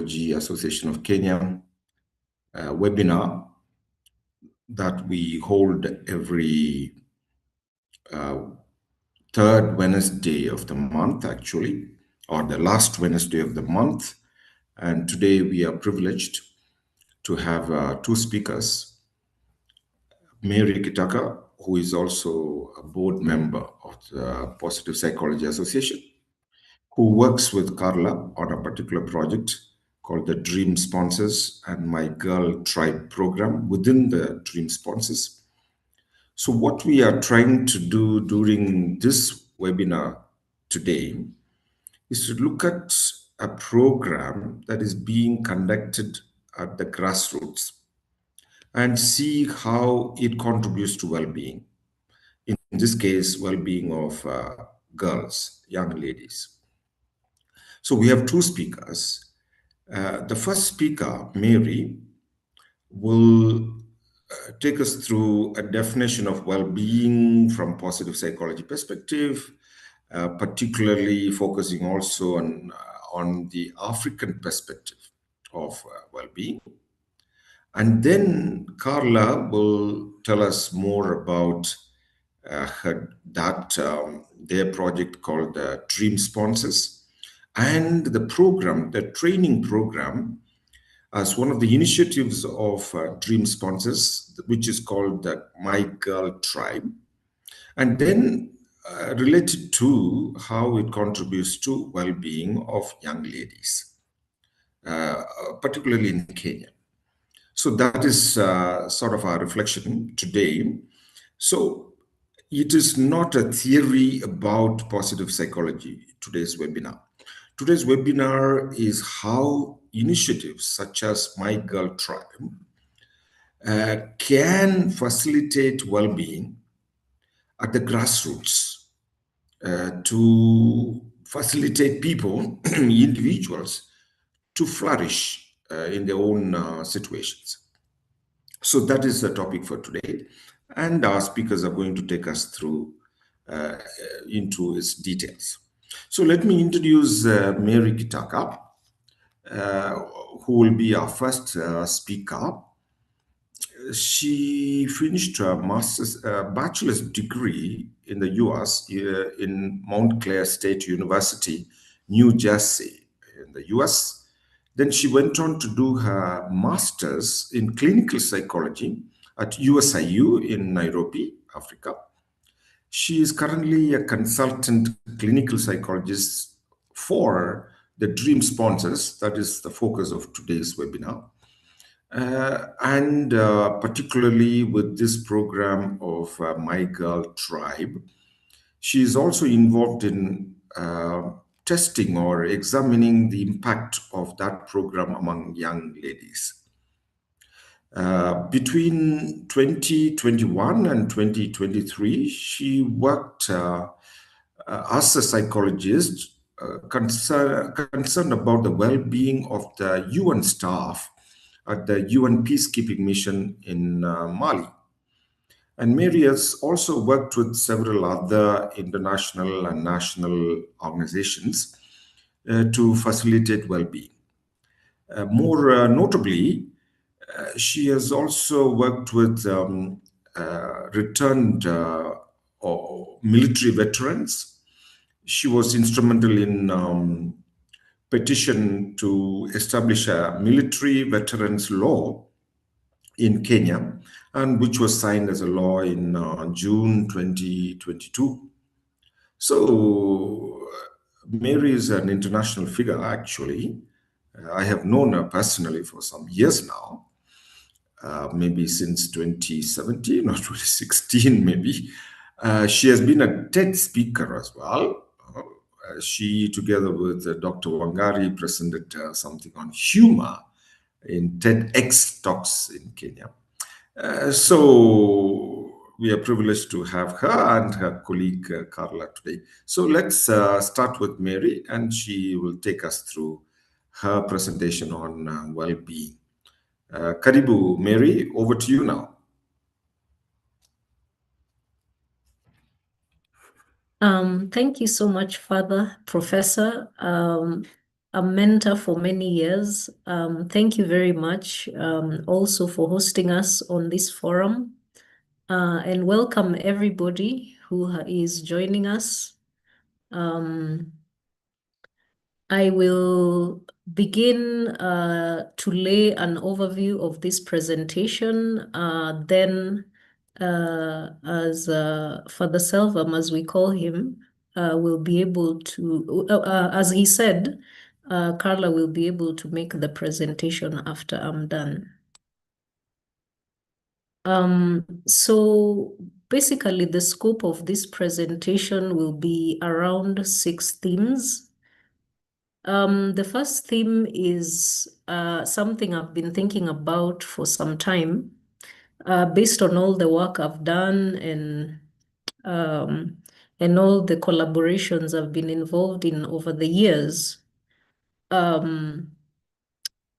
Psychology Association of Kenya webinar that we hold every third Wednesday of the month, actually, or the last Wednesday of the month. And today we are privileged to have two speakers, Mary Kitaka, who is also a board member of the Positive Psychology Association, who works with Carla on a particular project called the Dream Sponsors and My Girl Tribe program within the Dream Sponsors. So what we are trying to do during this webinar today is to look at a program that is being conducted at the grassroots and see how it contributes to well-being. In this case, well-being of girls, young ladies. So we have two speakers. The first speaker, Mary, will take us through a definition of well-being from positive psychology perspective, particularly focusing also on the African perspective of well-being. And then Carla will tell us more about their project called the Dream Sponsors and the program, the training program, as one of the initiatives of Dream Sponsors, which is called the My Girl Tribe, and then related to how it contributes to well-being of young ladies, particularly in Kenya. So that is sort of our reflection today. So it is not a theory about positive psychology, today's webinar. Today's webinar is how initiatives such as My Girl Tribe can facilitate well-being at the grassroots to facilitate people, individuals, to flourish in their own situations. So that is the topic for today. And our speakers are going to take us through into its details. So let me introduce Mary Kitaka, who will be our first speaker. She finished her bachelor's degree in the US in Montclair State University, New Jersey, in the US. Then she went on to do her master's in clinical psychology at USIU in Nairobi, Africa. She is currently a consultant clinical psychologist for the Dream Sponsors. That is the focus of today's webinar. And particularly with this program of My Girl Tribe, she is also involved in testing or examining the impact of that program among young ladies. Between 2021 and 2023, she worked as a psychologist concerned about the well-being of the UN staff at the UN peacekeeping mission in Mali. And Mary has also worked with several other international and national organizations to facilitate well-being. More notably, she has also worked with returned military veterans. She was instrumental in petition to establish a military veterans law in Kenya, and which was signed as a law in June 2022. So Mary is an international figure, actually. I have known her personally for some years now, maybe since 2017 or 2016, maybe. She has been a TED speaker as well. She, together with Dr. Wangari, presented something on humor in TEDx talks in Kenya. So we are privileged to have her and her colleague Carla today. So let's start with Mary, and she will take us through her presentation on well-being. Karibu, Mary, over to you now. Thank you so much, Father, Professor. a mentor for many years. Thank you very much also for hosting us on this forum. And welcome everybody who is joining us. Um, I will begin to lay an overview of this presentation. Then, as Father Selvam, as we call him, will be able to, as he said, Carla will be able to make the presentation after I'm done. So basically, the scope of this presentation will be around 6 themes. The first theme is something I've been thinking about for some time, based on all the work I've done um, and all the collaborations I've been involved in over the years. Um,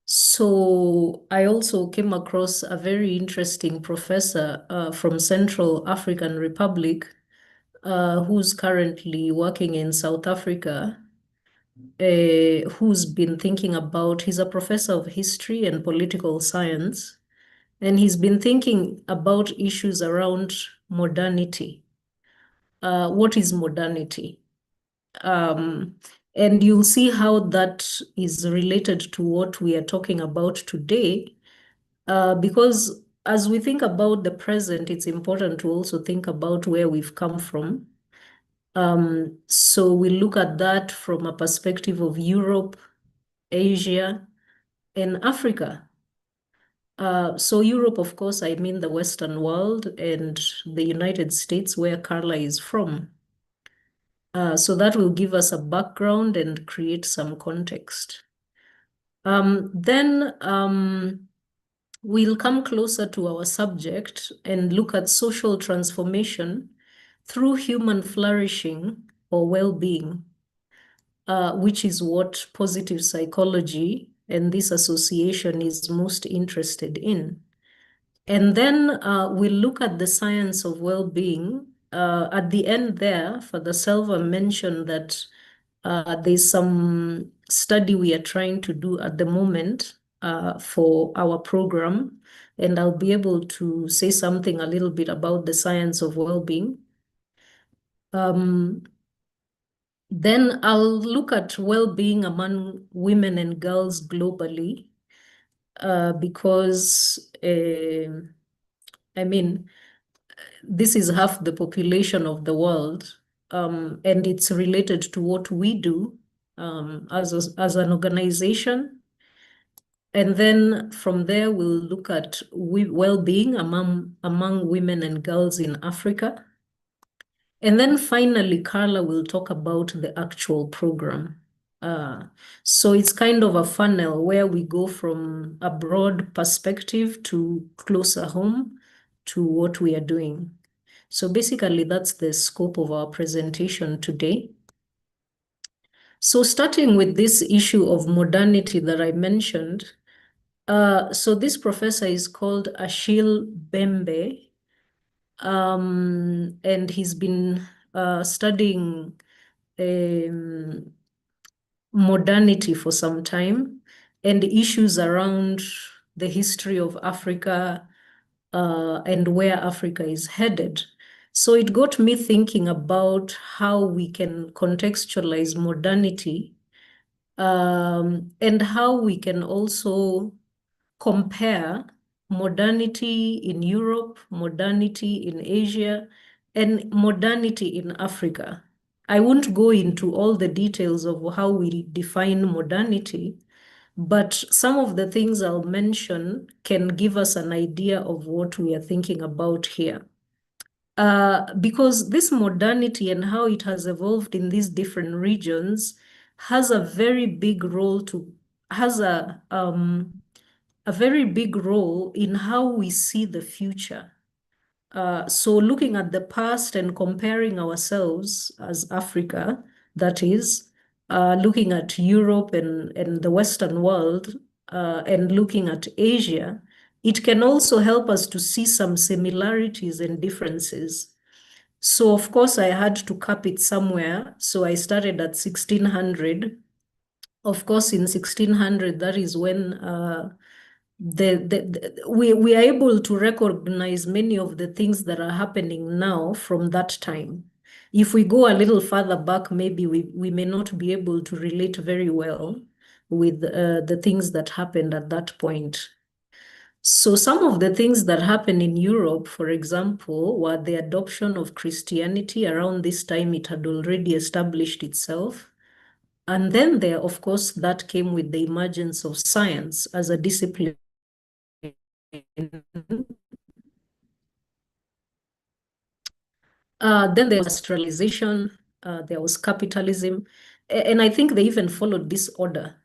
so I also came across a very interesting professor from Central African Republic, who's currently working in South Africa, who's been thinking about, he's a professor of history and political science, and he's been thinking about issues around modernity. What is modernity? Um, and you'll see how that is related to what we are talking about today, because as we think about the present, it's important to also think about where we've come from. So we look at that from a perspective of Europe, Asia, and Africa. So Europe, of course, I mean the Western world, and the United States, where Carla is from. So that will give us a background and create some context. Then we'll come closer to our subject and look at social transformation through human flourishing or well-being, which is what positive psychology and this association is most interested in. And then we'll look at the science of well-being. At the end there, Father Selva mentioned that there's some study we are trying to do at the moment for our program, and I'll be able to say something a little bit about the science of well-being. Then I'll look at well-being among women and girls globally, because I mean, this is half the population of the world, and it's related to what we do as an organization. And then from there, we'll look at well-being among women and girls in Africa. And then finally, Carla will talk about the actual program. Uh, so it's kind of a funnel where we go from a broad perspective to closer home to what we are doing. So basically, that's the scope of our presentation today. So starting with this issue of modernity that I mentioned, so this professor is called Achille Bembe, and he's been studying um, modernity for some time and issues around the history of Africa and where Africa is headed. So it got me thinking about how we can contextualize modernity, and how we can also compare modernity in Europe, modernity in Asia, and modernity in Africa. I won't go into all the details of how we define modernity, but some of the things I'll mention can give us an idea of what we are thinking about here. Because this modernity and how it has evolved in these different regions has a very big role to, has a very big role in how we see the future. So looking at the past and comparing ourselves as Africa, that is, looking at Europe and the Western world, and looking at Asia, it can also help us to see some similarities and differences. So of course I had to cap it somewhere. So I started at 1600 Of course, in 1600, that is when we are able to recognize many of the things that are happening now from that time. If we go a little further back, maybe we may not be able to relate very well with the things that happened at that point. So some of the things that happened in Europe, for example, were the adoption of Christianity. Around this time, it had already established itself. And then there, of course, that came with the emergence of science as a discipline. Then there was industrialization, there was capitalism, and I think they even followed this order.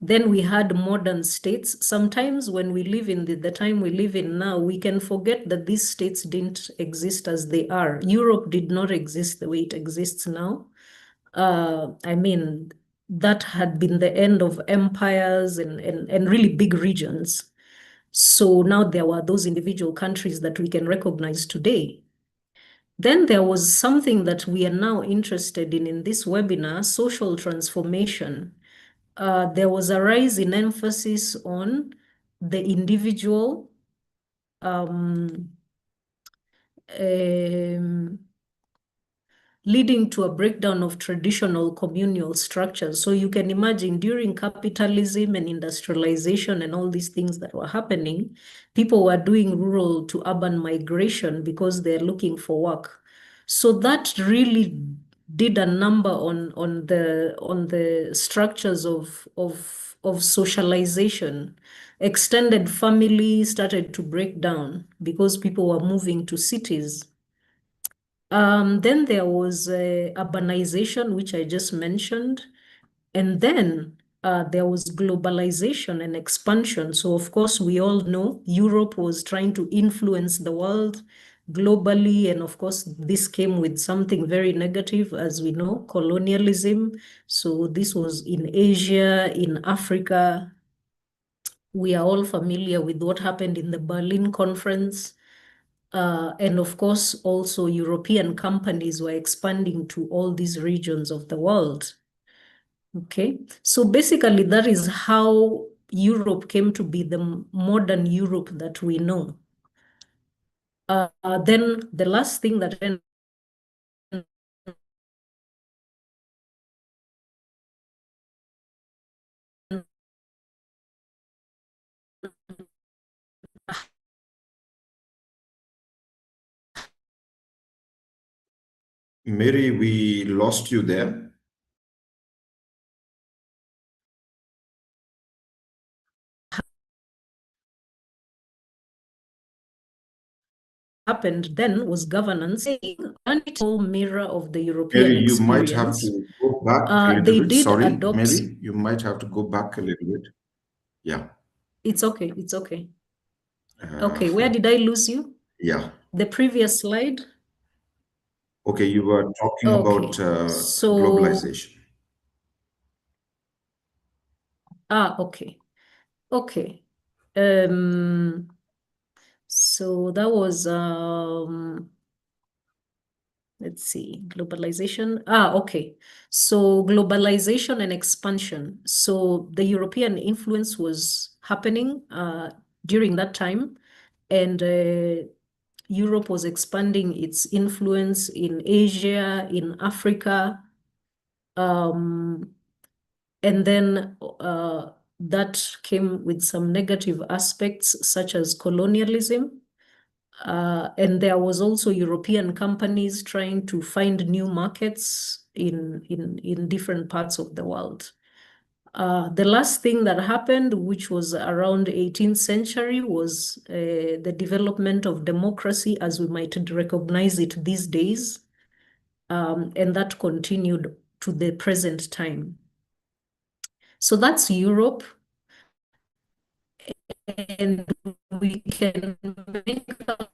Then we had modern states. Sometimes when we live in the time we live in now, we can forget that these states didn't exist as they are. Europe did not exist the way it exists now. I mean, that had been the end of empires and really big regions. So now there were those individual countries that we can recognize today. Then there was something that we are now interested in this webinar, social transformation. There was a rise in emphasis on the individual, um, um, leading to a breakdown of traditional communal structures. So you can imagine during capitalism and industrialization and all these things that were happening, people were doing rural to urban migration because they're looking for work. So that really did a number on the structures of socialization. Extended family started to break down because people were moving to cities. Then there was urbanization, which I just mentioned. And then there was globalization and expansion. So, of course, we all know Europe was trying to influence the world globally. And of course, this came with something very negative, as we know, colonialism. So, this was in Asia, in Africa. We are all familiar with what happened in the Berlin Conference. And of course, also European companies were expanding to all these regions of the world. Okay, so basically, that is how Europe came to be the modern Europe that we know. Then the last thing that Mary, we lost you there. happened then was governance, a whole mirror of the Mary, European you might have experience. to go back a little They bit. did Sorry, adopt. Mary, you might have to go back a little bit. Yeah. It's okay. It's okay. Uh, Okay, where did I lose you? yeah. The previous slide. Okay, you were talking about Okay, so globalization. okay, okay. Um, so that was let's see, globalization. Okay. So globalization and expansion. So the European influence was happening during that time, and Europe was expanding its influence in Asia, in Africa. Um, And then that came with some negative aspects, such as colonialism. And there was also European companies trying to find new markets in different parts of the world. The last thing that happened, which was around 18th century, was the development of democracy as we might recognize it these days. And that continued to the present time. So that's Europe. And we can make a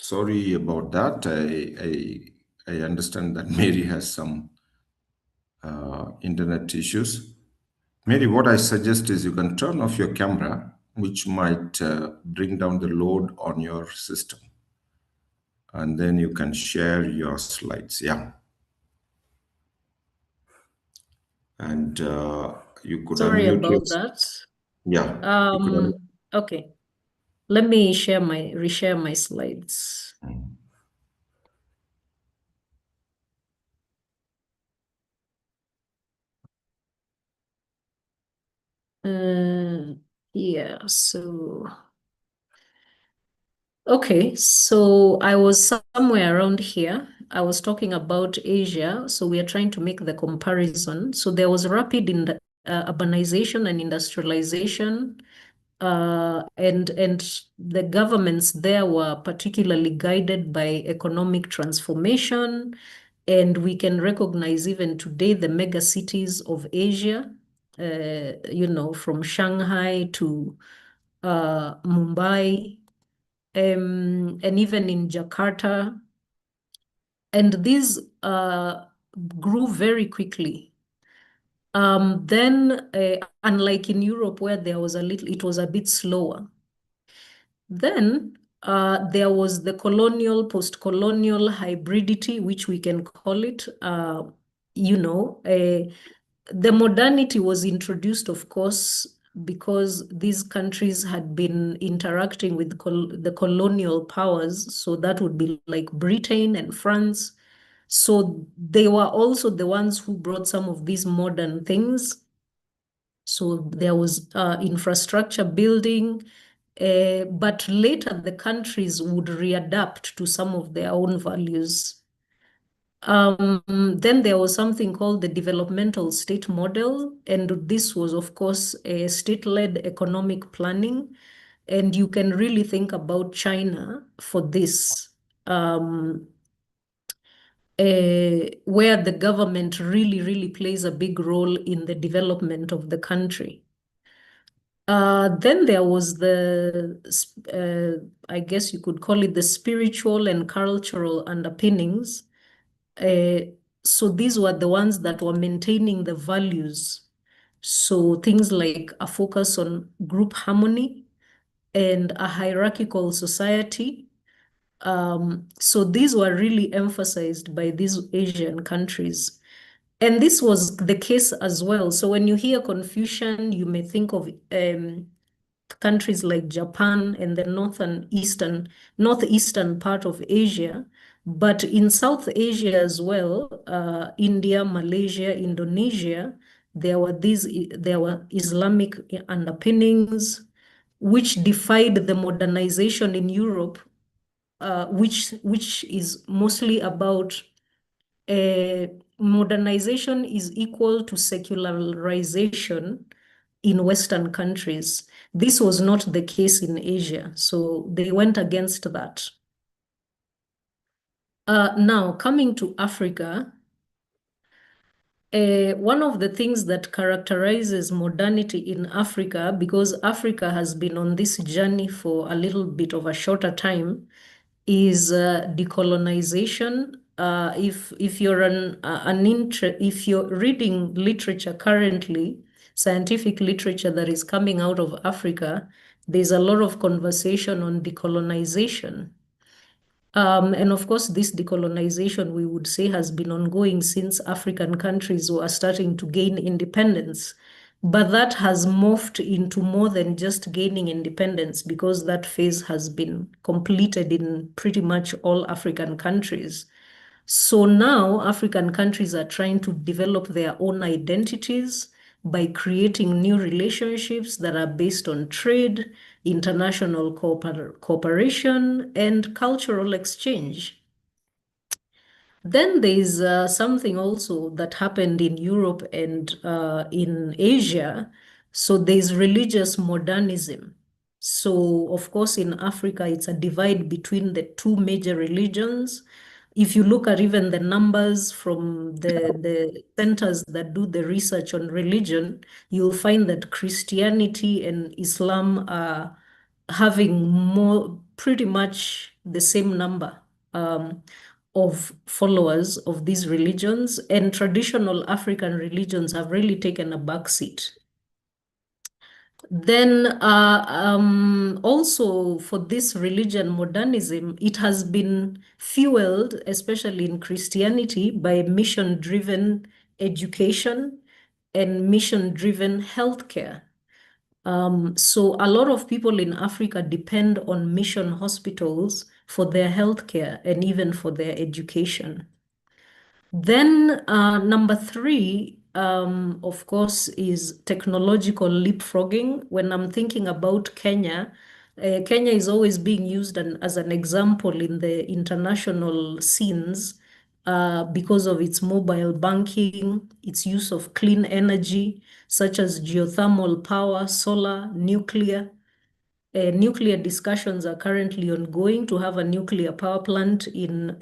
Sorry about that. I understand that Mary has some internet issues. Mary, what I suggest is you can turn off your camera, which might bring down the load on your system, and then you can share your slides. Yeah, and you could Sorry unmute your. about that. Yeah, you could unmute. Okay. Let me reshare my slides. Uh, yeah, so okay, so I was somewhere around here. I was talking about Asia, so we are trying to make the comparison. So there was rapid in the, urbanization and industrialization, and the governments there were particularly guided by economic transformation. And we can recognize even today the mega cities of Asia, from Shanghai to Mumbai, and even in Jakarta. And these grew very quickly. Then, unlike in Europe, where it was a bit slower. Then there was the colonial, post-colonial hybridity, which we can call it. The modernity was introduced, of course, because these countries had been interacting with the colonial powers. So that would be like Britain and France. So they were also the ones who brought some of these modern things. So there was infrastructure building, but later the countries would readapt to some of their own values. Then there was something called the developmental state model, and this was, of course, a state-led economic planning. And you can really think about China for this, where the government really, really plays a big role in the development of the country. Then there was I guess you could call it the spiritual and cultural underpinnings. Uh, so these were the ones that were maintaining the values. So things like a focus on group harmony and a hierarchical society. So these were really emphasized by these Asian countries. And this was the case as well. So when you hear Confucian, you may think of countries like Japan and the northeastern part of Asia. But in South Asia as well, India, Malaysia, Indonesia, there were Islamic underpinnings, which defied the modernization in Europe, which is mostly about modernization is equal to secularization in Western countries. This was not the case in Asia, so they went against that. Now, coming to Africa, one of the things that characterizes modernity in Africa, because Africa has been on this journey for a little bit of a shorter time, is decolonization. If you're if you're reading literature currently, scientific literature that is coming out of Africa, there's a lot of conversation on decolonization. And of course, this decolonization, we would say, has been ongoing since African countries were starting to gain independence. But that has morphed into more than just gaining independence, because that phase has been completed in pretty much all African countries. So now African countries are trying to develop their own identities by creating new relationships that are based on trade, international cooperation, and cultural exchange. Then there's something also that happened in Europe and in Asia. So there's religious modernism. So, of course, in Africa, it's a divide between the two major religions. If you look at even the numbers from the centers that do the research on religion, you'll find that Christianity and Islam are having pretty much the same number of followers of these religions, and traditional African religions have really taken a backseat. Then also for this religion modernism, it has been fueled, especially in Christianity, by mission-driven education and mission-driven healthcare. So a lot of people in Africa depend on mission hospitals for their healthcare and even for their education. Then number three, of course, is technological leapfrogging. When I'm thinking about Kenya, Kenya is always being used as an example in the international scenes because of its mobile banking, its use of clean energy, such as geothermal power, solar, nuclear. Nuclear discussions are currently ongoing to have a nuclear power plant in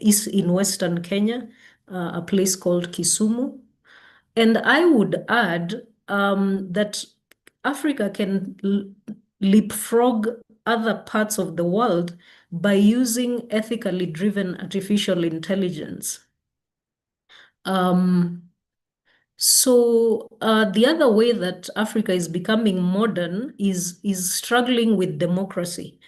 Western Kenya, a place called Kisumu. And I would add that Africa can leapfrog other parts of the world by using ethically driven artificial intelligence. Um, so the other way that Africa is becoming modern is struggling with democracy.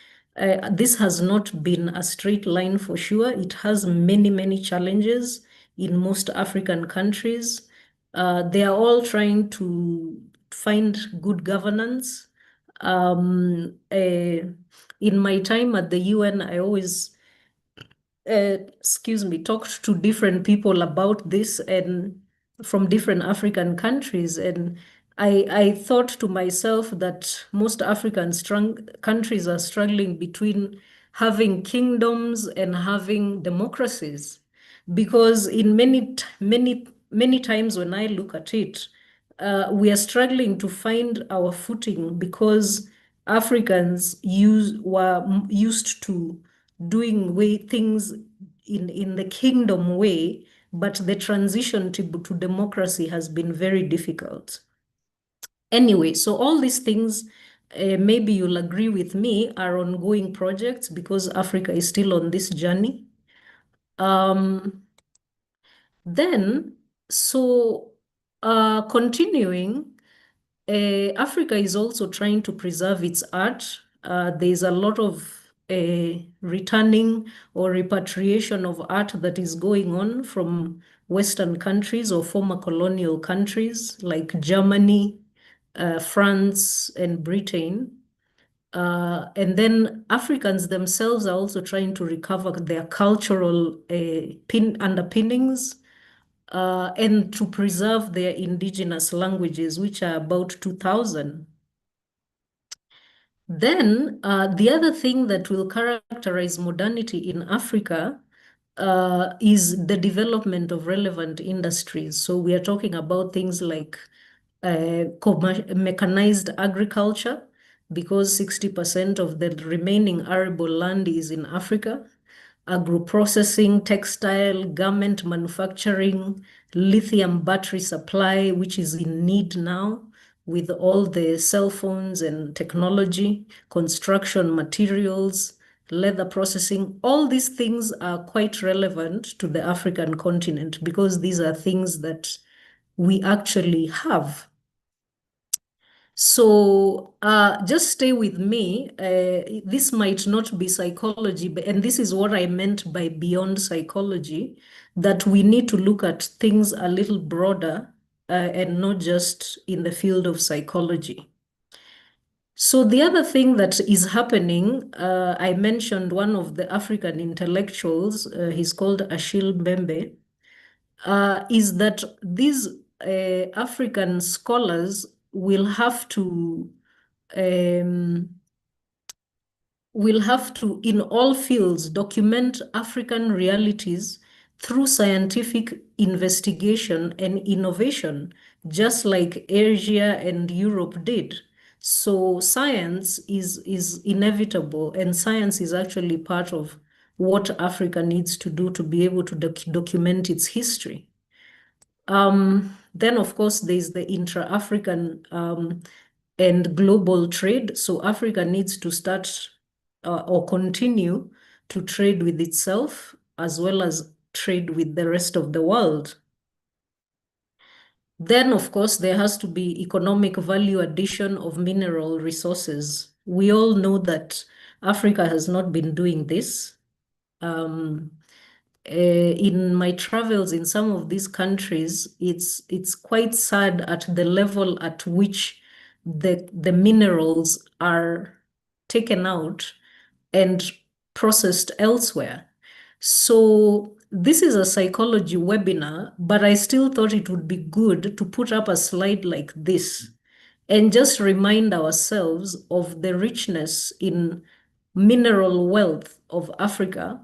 This has not been a straight line for sure. It has many, many challenges in most African countries. They are all trying to find good governance. In my time at the UN, I always excuse me, talked to different people about this and from different African countries. And I thought to myself that most African countries are struggling between having kingdoms and having democracies. Because in many times when I look at it, we are struggling to find our footing because Africans were used to doing things in the kingdom way, but the transition to democracy has been very difficult. Anyway, so all these things, maybe you'll agree with me, are ongoing projects because Africa is still on this journey. Um, then, so continuing, Africa is also trying to preserve its art. There's a lot of returning or repatriation of art that is going on from Western countries or former colonial countries like Germany, France, and Britain. And then Africans themselves are also trying to recover their cultural underpinnings and to preserve their indigenous languages, which are about 2,000. Then the other thing that will characterize modernity in Africa is the development of relevant industries. So we are talking about things like mechanized agriculture, because 60% of the remaining arable land is in Africa, agro-processing, textile, garment manufacturing, lithium battery supply, which is in need now with all the cell phones and technology, construction materials, leather processing. All these things are quite relevant to the African continent because these are things that we actually have. So just stay with me. This might not be psychology, and this is what I meant by beyond psychology, that we need to look at things a little broader and not just in the field of psychology. So the other thing that is happening, I mentioned one of the African intellectuals, he's called Achille Mbembe, is that these African scholars um, will have to, in all fields, document African realities through scientific investigation and innovation, just like Asia and Europe did. So science is inevitable, and science is actually part of what Africa needs to do to be able to document its history. Then, of course, there's the intra-African and global trade. So Africa needs to start or continue to trade with itself as well as trade with the rest of the world. Then, of course, there has to be economic value addition of mineral resources. We all know that Africa has not been doing this. Um, in my travels in some of these countries, it's quite sad at the level at which the minerals are taken out and processed elsewhere. So this is a psychology webinar, but I still thought it would be good to put up a slide like this and just remind ourselves of the richness in mineral wealth of Africa,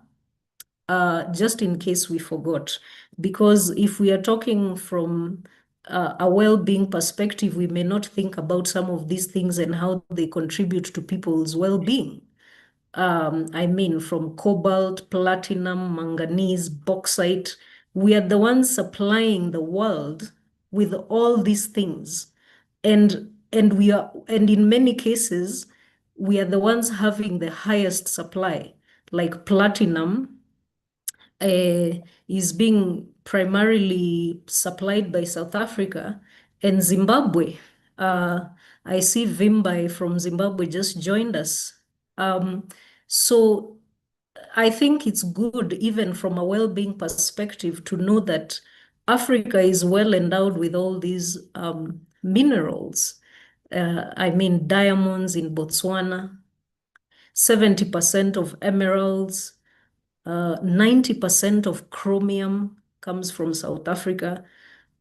just in case we forgot. Because if we are talking from a well-being perspective, we may not think about some of these things and how they contribute to people's well-being. I mean, from cobalt, platinum, manganese, bauxite, we are the ones supplying the world with all these things. And in many cases, we are the ones having the highest supply. Like platinum is being primarily supplied by South Africa and Zimbabwe. Uh, I see Vimbai from Zimbabwe just joined us. Um, so I think it's good, even from a well-being perspective, to know that Africa is well endowed with all these minerals. I mean, diamonds in Botswana, 70% of emeralds, 90% of chromium comes from South Africa.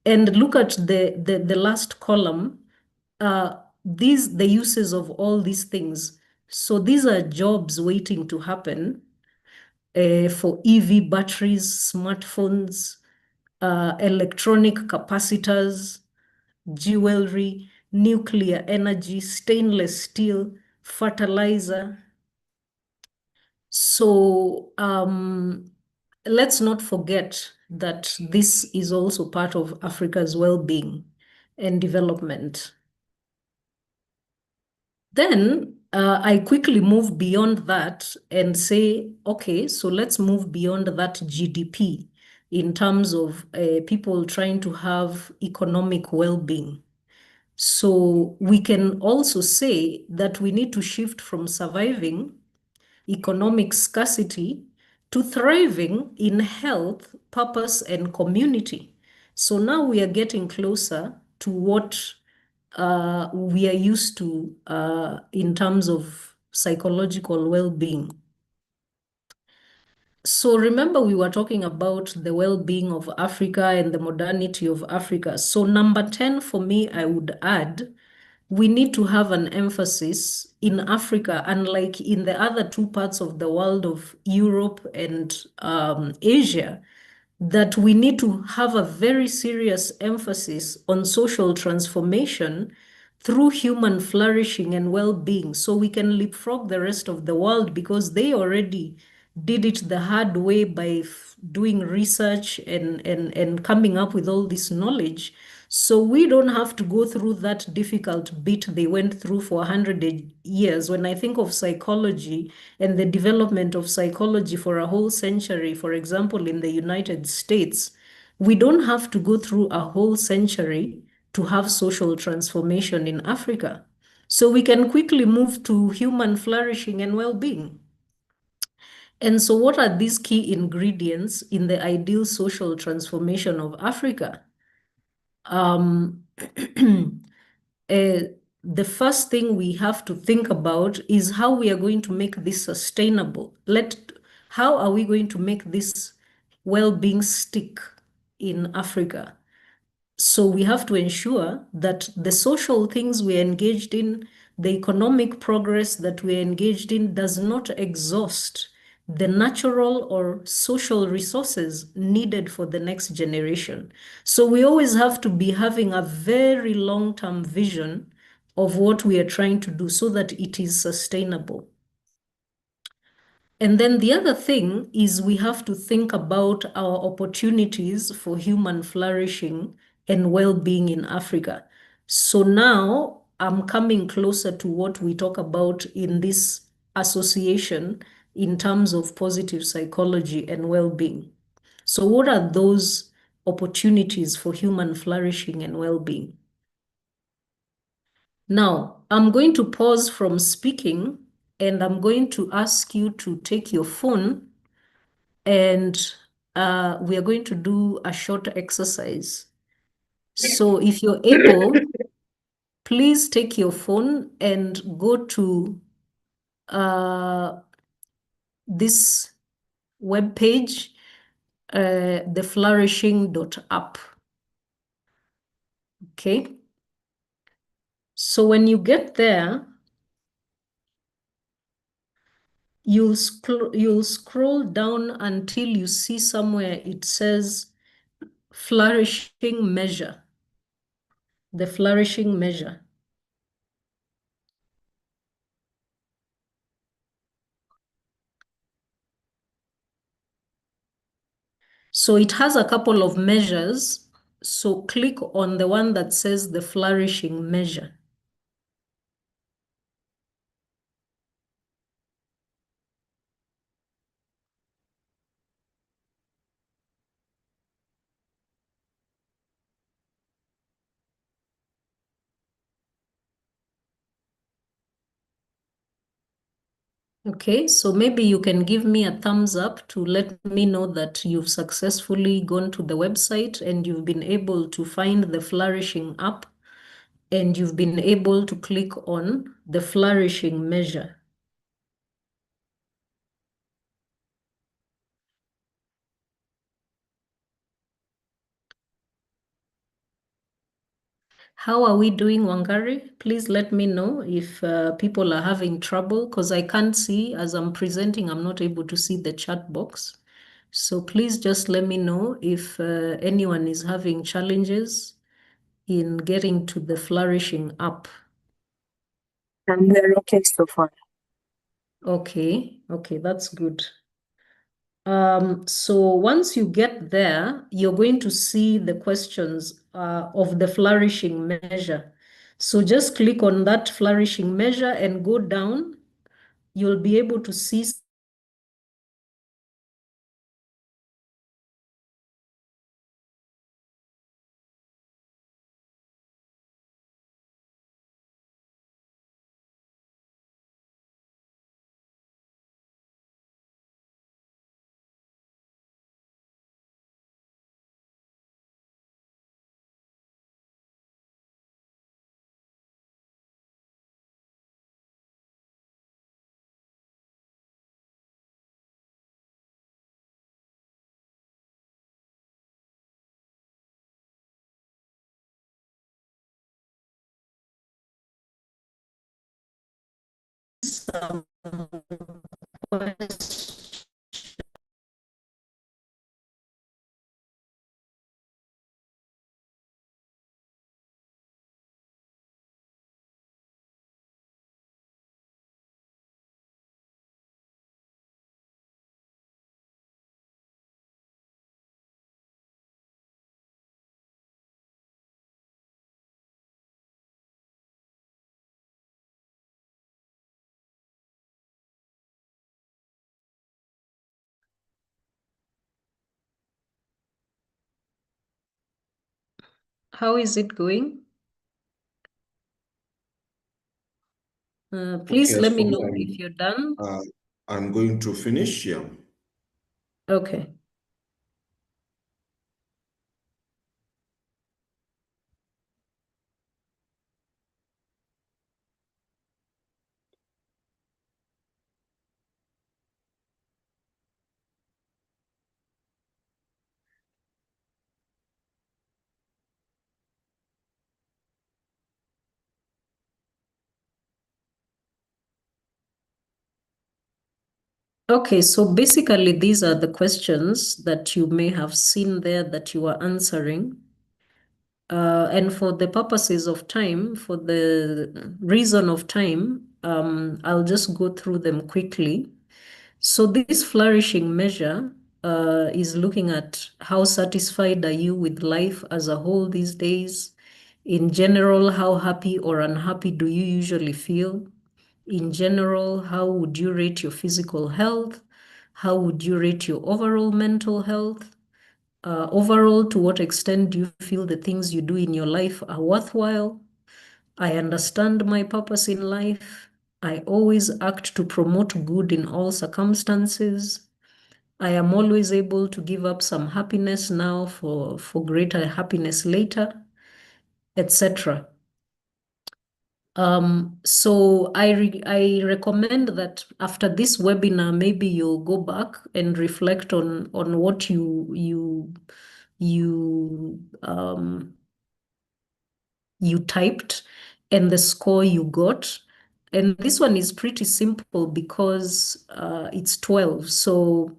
And look at the last column, the uses of all these things. So these are jobs waiting to happen for EV batteries, smartphones, electronic capacitors, jewelry, nuclear energy, stainless steel, fertilizer. So let's not forget that this is also part of Africa's well-being and development. Then I quickly move beyond that and say, okay, so let's move beyond that GDP in terms of people trying to have economic well-being. So we can also say that we need to shift from surviving economic scarcity to thriving in health, purpose, and community. So now we are getting closer to what we are used to in terms of psychological well-being. So remember, we were talking about the well-being of Africa and the modernity of Africa. So number 10 for me, I would add, we need to have an emphasis in Africa, unlike in the other two parts of the world of Europe and Asia, that we need to have a very serious emphasis on social transformation through human flourishing and well-being, so we can leapfrog the rest of the world because they already did it the hard way by doing research and coming up with all this knowledge. So we don't have to go through that difficult bit they went through for 100 years. When I think of psychology and the development of psychology for a whole century, for example, in the United States, we don't have to go through a whole century to have social transformation in Africa. So we can quickly move to human flourishing and well-being. And so what are these key ingredients in the ideal social transformation of Africa? Um, the first thing we have to think about is how we are going to make this sustainable. How are we going to make this well-being stick in Africa? So we have to ensure that the social things we're engaged in, the economic progress that we're engaged in does not exhaust the natural or social resources needed for the next generation. So we always have to be having a very long-term vision of what we are trying to do so that it is sustainable. And then the other thing is we have to think about our opportunities for human flourishing and well-being in Africa. So now I'm coming closer to what we talk about in this association, in terms of positive psychology and well-being. So what are those opportunities for human flourishing and well-being? Now, I'm going to pause from speaking and I'm going to ask you to take your phone and we are going to do a short exercise. So if you're able, please take your phone and go to this web page, theflourishing.app. Okay. So when you get there, you'll scroll down until you see somewhere it says flourishing measure, the flourishing measure. So it has a couple of measures. So click on the one that says the flourishing measure. Okay, so maybe you can give me a thumbs up to let me know that you've successfully gone to the website and you've been able to find the Flourishing app and you've been able to click on the Flourishing measure. How are we doing, Wangari? Please let me know if people are having trouble because I can't see as I'm presenting, I'm not able to see the chat box. So please just let me know if anyone is having challenges in getting to the Flourishing app. And we're okay so far. Okay, okay, that's good. So once you get there, you're going to see the questions of the flourishing measure. So just click on that flourishing measure and go down. You'll be able to see some questions. How is it going? Please Okay, as let me for me, know if you're done. I'm going to finish. Yeah. Okay. Okay, so basically these are the questions that you may have seen there that you are answering. And for the purposes of time, for the reason of time, I'll just go through them quickly. So this flourishing measure is looking at how satisfied are you with life as a whole these days? In general, how happy or unhappy do you usually feel? in general? How would you rate your physical health? How would you rate your overall mental health? Overall, to what extent do you feel the things you do in your life are worthwhile? I understand my purpose in life. I always act to promote good in all circumstances. I am always able to give up some happiness now for greater happiness later, etc. So I recommend that after this webinar, maybe you'll go back and reflect on what you you typed and the score you got. And this one is pretty simple because it's 12. So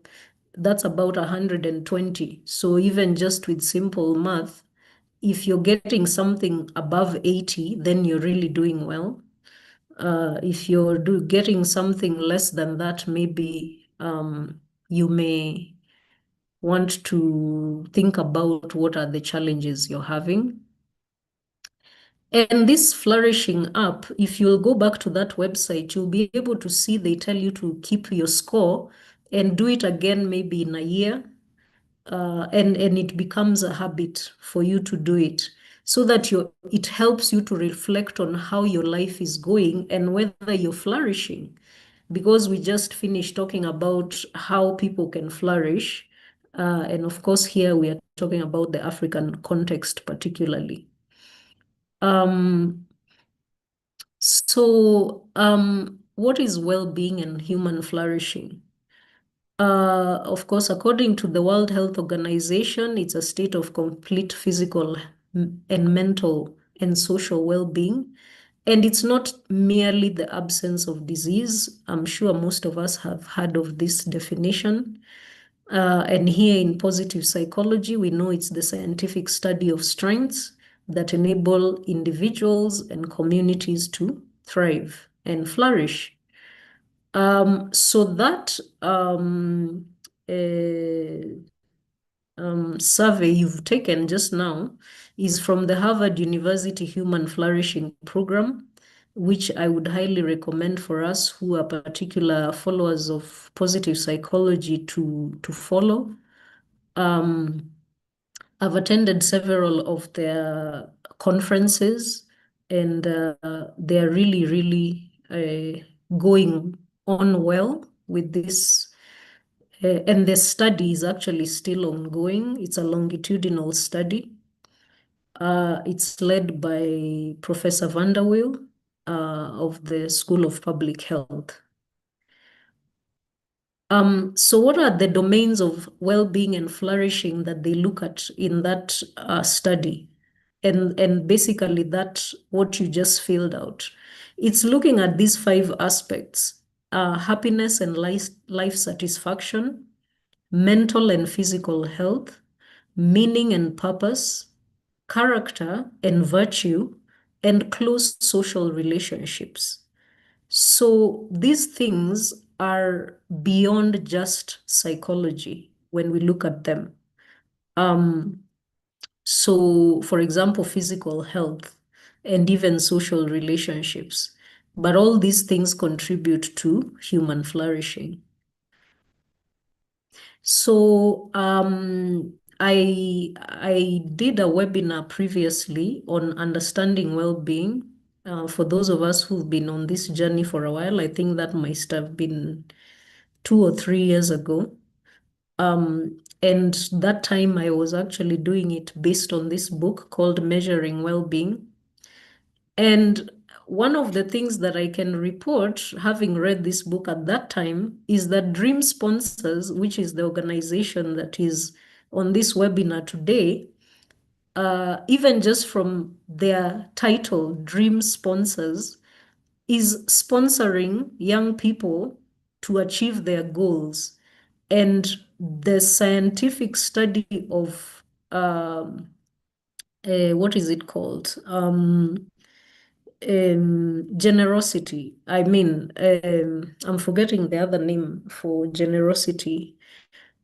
that's about 120. So even just with simple math, if you're getting something above 80, then you're really doing well. If you're getting something less than that, maybe you may want to think about what are the challenges you're having. And this flourishing up, if you'll go back to that website, you'll be able to see they tell you to keep your score and do it again maybe in a year. And it becomes a habit for you to do it so that it helps you to reflect on how your life is going and whether you're flourishing. Because we just finished talking about how people can flourish. And of course, here we are talking about the African context particularly. Um, what is well-being and human flourishing? Of course, according to the World Health Organization, it's a state of complete physical and mental and social well-being. And it's not merely the absence of disease. I'm sure most of us have heard of this definition. And here in positive psychology, we know it's the scientific study of strengths that enable individuals and communities to thrive and flourish. So that survey you've taken just now is from the Harvard University Human Flourishing Program, which I would highly recommend for us who are particular followers of positive psychology to follow. I've attended several of their conferences, and they're really, really going on well with this. And the study is actually still ongoing. It's a longitudinal study. It's led by Professor Vanderwill of the School of Public Health. So what are the domains of well-being and flourishing that they look at in that study? And basically that's what you just filled out. It's looking at these 5 aspects: happiness and life satisfaction, mental and physical health, meaning and purpose, character and virtue, and close social relationships. So these things are beyond just psychology when we look at them. So, for example, physical health and even social relationships. But all these things contribute to human flourishing. So I did a webinar previously on understanding well-being. For those of us who've been on this journey for a while, I think that must have been 2 or 3 years ago. And that time I was actually doing it based on this book called Measuring Well-being. And one of the things that I can report, having read this book at that time, is that Dream Sponsors, which is the organization that is on this webinar today, even just from their title, Dream Sponsors, is sponsoring young people to achieve their goals. And the scientific study of what is it called? Generosity. I mean, I'm forgetting the other name for generosity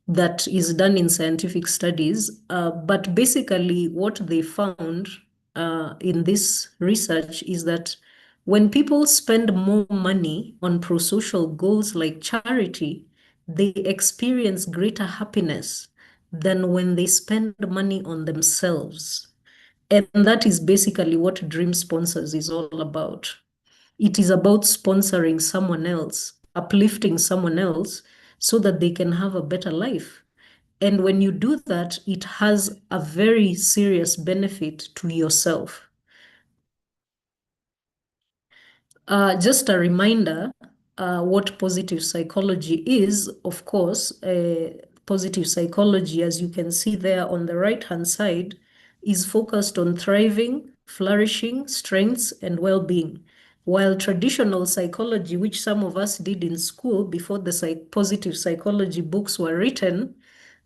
that is done in scientific studies. But basically, what they found in this research is that When people spend more money on pro-social goals like charity, they experience greater happiness than when they spend money on themselves. And that is basically what Dream Sponsors is all about. It is about sponsoring someone else, uplifting someone else so that they can have a better life. And when you do that, it has a very serious benefit to yourself. Just a reminder, what positive psychology is. Of course, positive psychology, as you can see there on the right-hand side, is focused on thriving, flourishing, strengths, and well-being. While traditional psychology, which some of us did in school before the positive psychology books were written,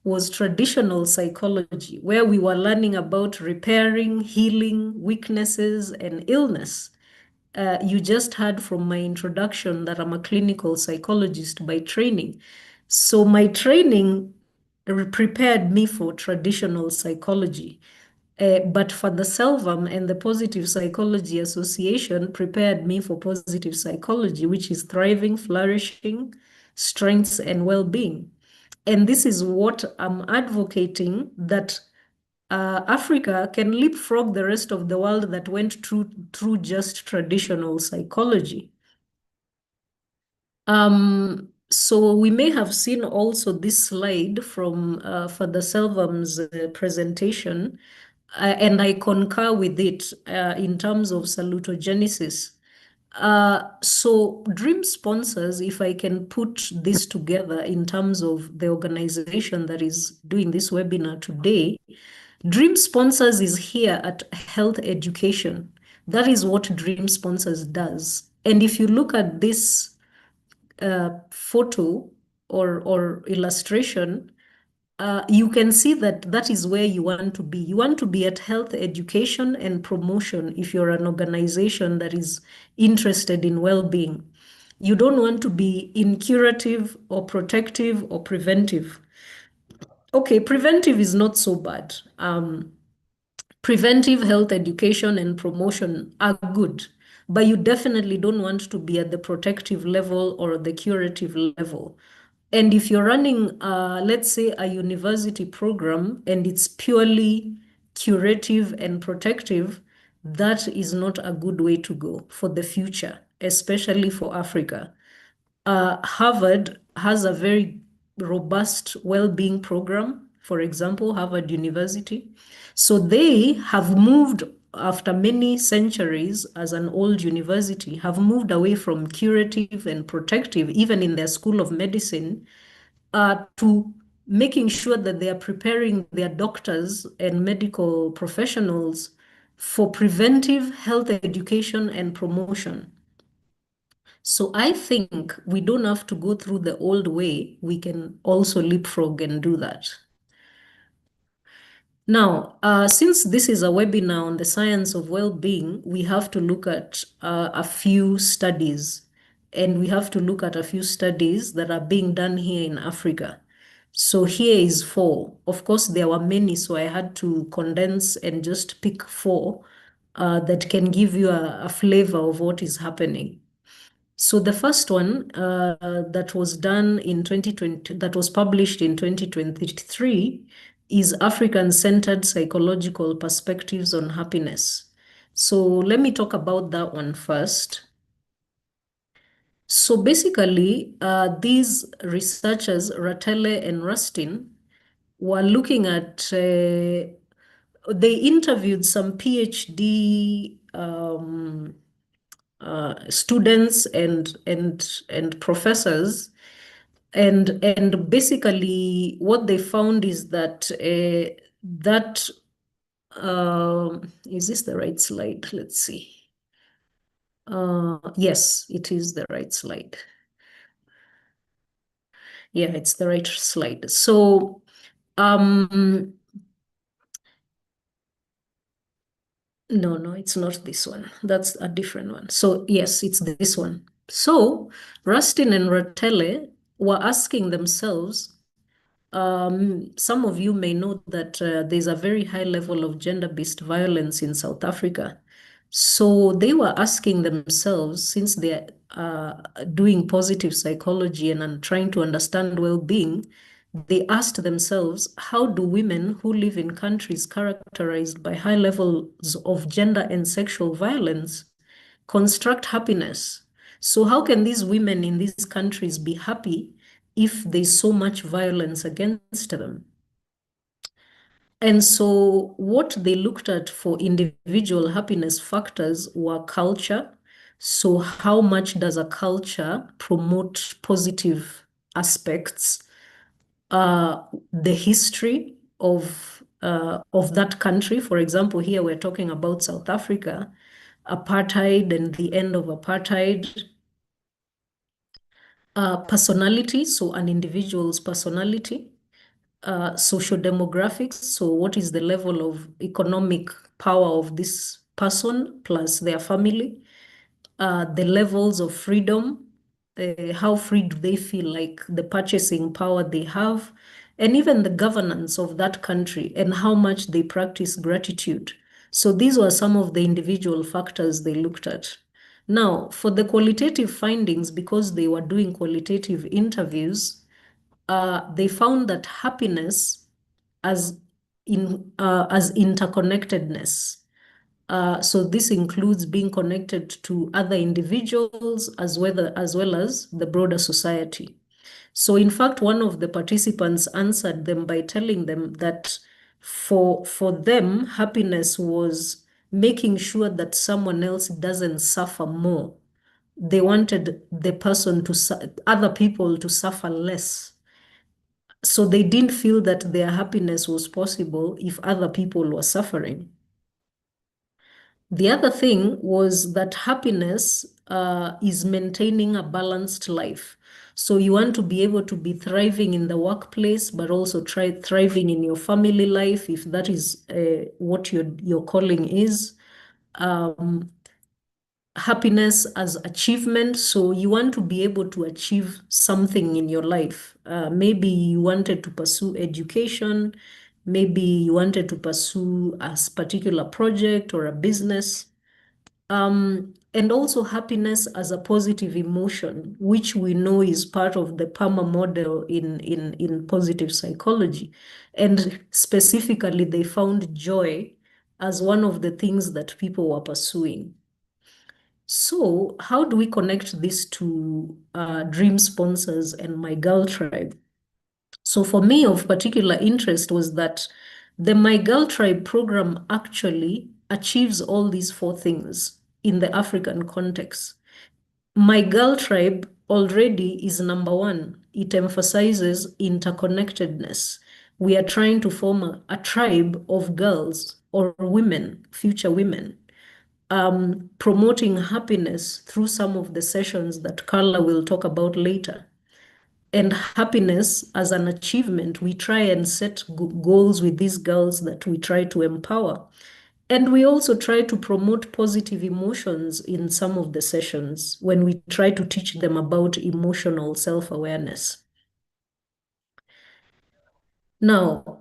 was traditional psychology, where we were learning about repairing, healing, weaknesses, and illness. You just heard from my introduction that I'm a clinical psychologist by training. So my training prepared me for traditional psychology. But for the Selvam and the Positive Psychology Association prepared me for positive psychology, which is thriving, flourishing, strengths, and well-being. And this is what I'm advocating, that Africa can leapfrog the rest of the world that went through just traditional psychology. So we may have seen also this slide from Father Selvam's presentation, and I concur with it in terms of salutogenesis. So Dream Sponsors, if I can put this together in terms of the organization that is doing this webinar today, Dream Sponsors is here at health education. That is what Dream Sponsors does. And if you look at this photo or illustration, you can see that that is where you want to be. You want to be at health education and promotion if you're an organization that is interested in well-being. You don't want to be in curative or protective or preventive. Okay, preventive is not so bad. Preventive health education and promotion are good, but you definitely don't want to be at the protective level or the curative level. And if you're running, let's say, a university program and it's purely curative and protective, that is not a good way to go for the future, especially for Africa. Harvard has a very robust well-being program, for example, Harvard University. So they have moved, after many centuries as an old university, have moved away from curative and protective, even in their School of Medicine, to making sure that they are preparing their doctors and medical professionals for preventive health education and promotion. So I think we don't have to go through the old way. We can also leapfrog and do that. Now, since this is a webinar on the science of well-being, we have to look at a few studies, and we have to look at a few studies that are being done here in Africa. So here is four. Of course, there were many, so I had to condense and just pick four that can give you a flavor of what is happening. So the first one that was done in 2020, that was published in 2023, is African-centered psychological perspectives on happiness. So let me talk about that one first. So basically, these researchers, Ratele and Rustin, were looking at, they interviewed some PhD students and professors, and basically what they found is that is this the right slide? Let's see. Yes, it is the right slide. Yeah, it's the right slide. So no, it's not this one. That's a different one. So yes, it's this one. So Rustin and Ratele were asking themselves, some of you may know that there's a very high level of gender-based violence in South Africa. So they were asking themselves, since they're doing positive psychology and trying to understand well-being, they asked themselves, how do women who live in countries characterized by high levels of gender and sexual violence construct happiness? So how can these women in these countries be happy if there's so much violence against them? And so what they looked at for individual happiness factors were culture. So how much does a culture promote positive aspects? The history of that country. For example, here we're talking about South Africa, apartheid and the end of apartheid. Personality, so an individual's personality. Social demographics, so what is the level of economic power of this person plus their family, the levels of freedom, how free do they feel, like the purchasing power they have, and even the governance of that country and how much they practice gratitude. So these were some of the individual factors they looked at. Now, for the qualitative findings, because they were doing qualitative interviews, they found that happiness as as interconnectedness. So this includes being connected to other individuals as well as the broader society. So in fact, one of the participants answered them by telling them that for them, happiness was making sure that someone else doesn't suffer more. They wanted other people to suffer less. So they didn't feel that their happiness was possible if other people were suffering. The other thing was that happiness is maintaining a balanced life. So you want to be able to be thriving in the workplace, but also thriving in your family life, if that is what your calling is. Happiness as achievement. So you want to be able to achieve something in your life. Maybe you wanted to pursue education. Maybe you wanted to pursue a particular project or a business. And also happiness as a positive emotion, which we know is part of the PAMA model in positive psychology. And specifically, they found joy as one of the things that people were pursuing. So how do we connect this to dream sponsors and my girl tribe? So for me, of particular interest was that the My Girl Tribe program actually achieves all these four things in the African context. My Girl Tribe already is number one. It emphasizes interconnectedness. We are trying to form a tribe of girls or women, future women, promoting happiness through some of the sessions that Carla will talk about later. And happiness as an achievement, we try and set goals with these girls that we try to empower. And we also try to promote positive emotions in some of the sessions when we try to teach them about emotional self-awareness. Now,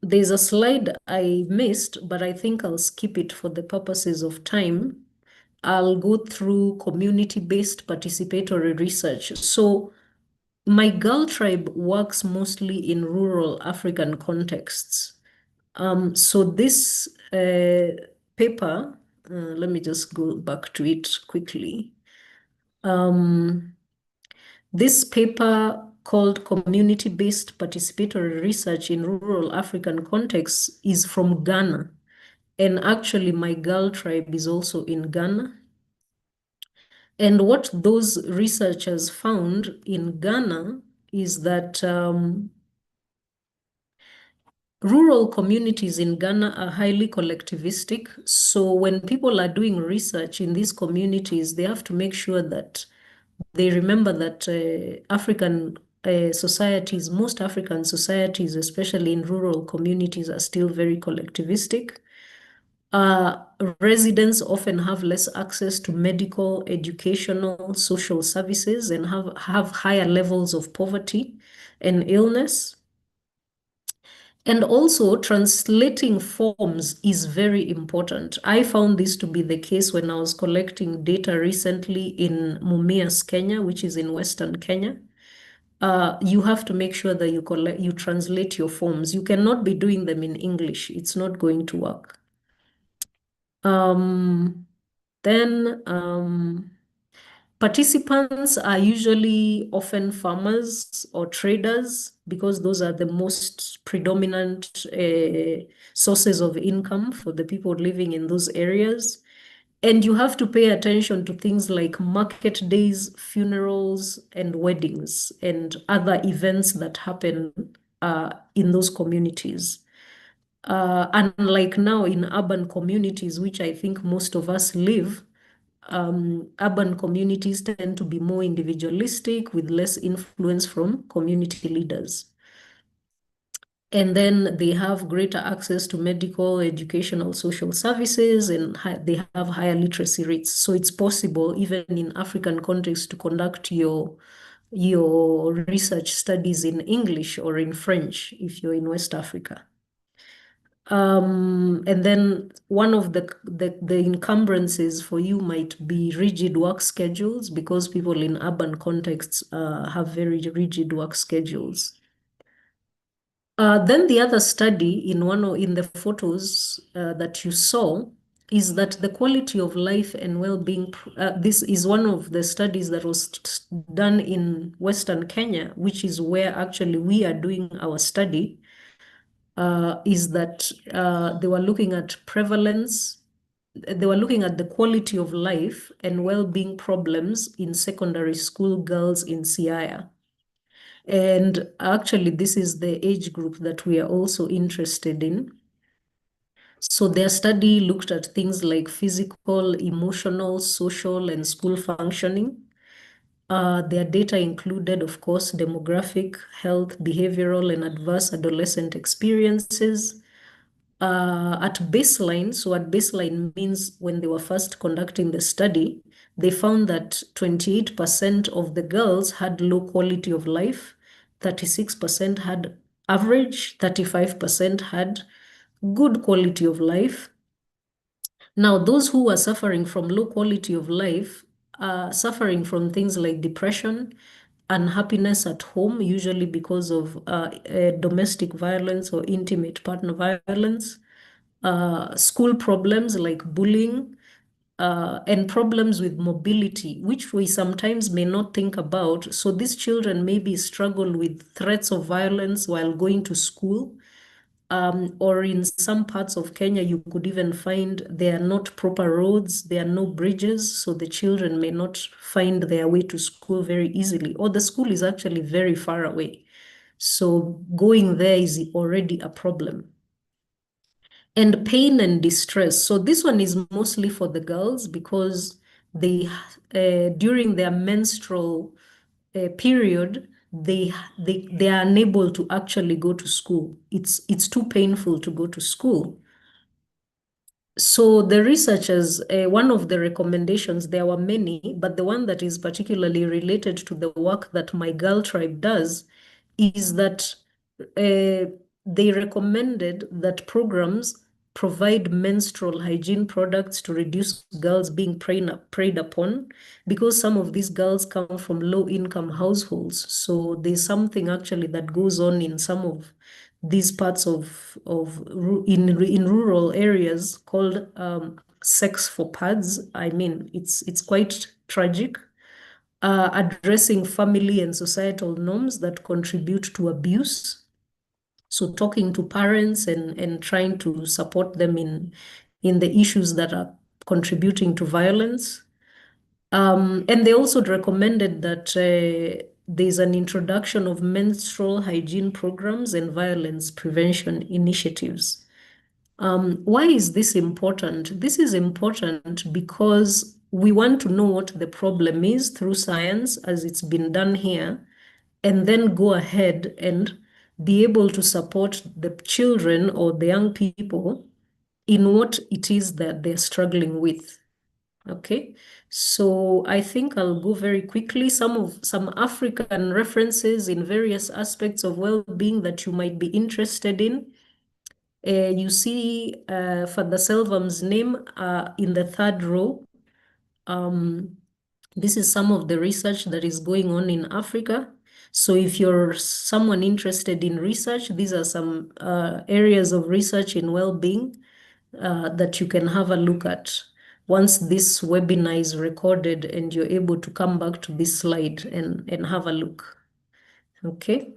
there's a slide I missed, but I think I'll skip it for the purposes of time. I'll go through community-based participatory research. So my Girl Tribe works mostly in rural African contexts. So this paper, let me just go back to it quickly. This paper called Community-Based Participatory Research in Rural African Contexts is from Ghana. And actually, my Girl Tribe is also in Ghana. And what those researchers found in Ghana is that rural communities in Ghana are highly collectivistic. So when people are doing research in these communities, they have to make sure that they remember that African societies, most African societies, especially in rural communities, are still very collectivistic. Residents often have less access to medical, educational, social services and have higher levels of poverty and illness. And also, translating forms is very important. I found this to be the case when I was collecting data recently in Mumias, Kenya, which is in Western Kenya. You have to make sure that you translate your forms. You cannot be doing them in English. It's not going to work. Then participants are usually often farmers or traders because those are the most predominant sources of income for the people living in those areas. And you have to pay attention to things like market days, funerals, and weddings, and other events that happen in those communities. Unlike now in urban communities, which I think most of us live, urban communities tend to be more individualistic with less influence from community leaders. And then they have greater access to medical, educational, social services, and they have higher literacy rates. So it's possible, even in African contexts, to conduct your research studies in English or in French if you're in West Africa. And then one of the encumbrances for you might be rigid work schedules because people in urban contexts have very rigid work schedules. Then the other study in the photos that you saw is that the quality of life and well-being, this is one of the studies that was done in Western Kenya, which is where actually we are doing our study, is that they were looking at prevalence, they were looking at the quality of life and well-being problems in secondary school girls in Siaya. And actually, this is the age group that we are also interested in. So their study looked at things like physical, emotional, social, and school functioning. Their data included, of course, demographic, health, behavioral, and adverse adolescent experiences. At baseline, so at baseline means when they were first conducting the study, they found that 28% of the girls had low quality of life, 36% had average, 35% had good quality of life. Now, those who are suffering from low quality of life are suffering from things like depression, unhappiness at home, usually because of domestic violence or intimate partner violence, school problems like bullying, and problems with mobility, which we sometimes may not think about. So these children maybe struggle with threats of violence while going to school. Or in some parts of Kenya, you could even find there are not proper roads, there are no bridges, so the children may not find their way to school very easily, or the school is actually very far away. So going there is already a problem. And pain and distress. So this one is mostly for the girls because they, during their menstrual period, they are unable to actually go to school. It's too painful to go to school. So the researchers, one of the recommendations, there were many, but the one that is particularly related to the work that my girl tribe does is that they recommended that programs provide menstrual hygiene products to reduce girls being preyed upon because some of these girls come from low-income households. So there's something actually that goes on in some of these parts in rural areas called sex for pads. I mean, it's quite tragic. Addressing family and societal norms that contribute to abuse. So talking to parents and trying to support them in the issues that are contributing to violence. And they also recommended that there's an introduction of menstrual hygiene programs and violence prevention initiatives. Why is this important? This is important because we want to know what the problem is through science as it's been done here, and then go ahead and be able to support the children or the young people in what it is that they're struggling with. Okay, so I think I'll go very quickly. Some African references in various aspects of well-being that you might be interested in. You see Father Selvam's name in the third row. This is some of the research that is going on in Africa. So if you're someone interested in research, these are some areas of research in well-being that you can have a look at once this webinar is recorded and you're able to come back to this slide and have a look. Okay.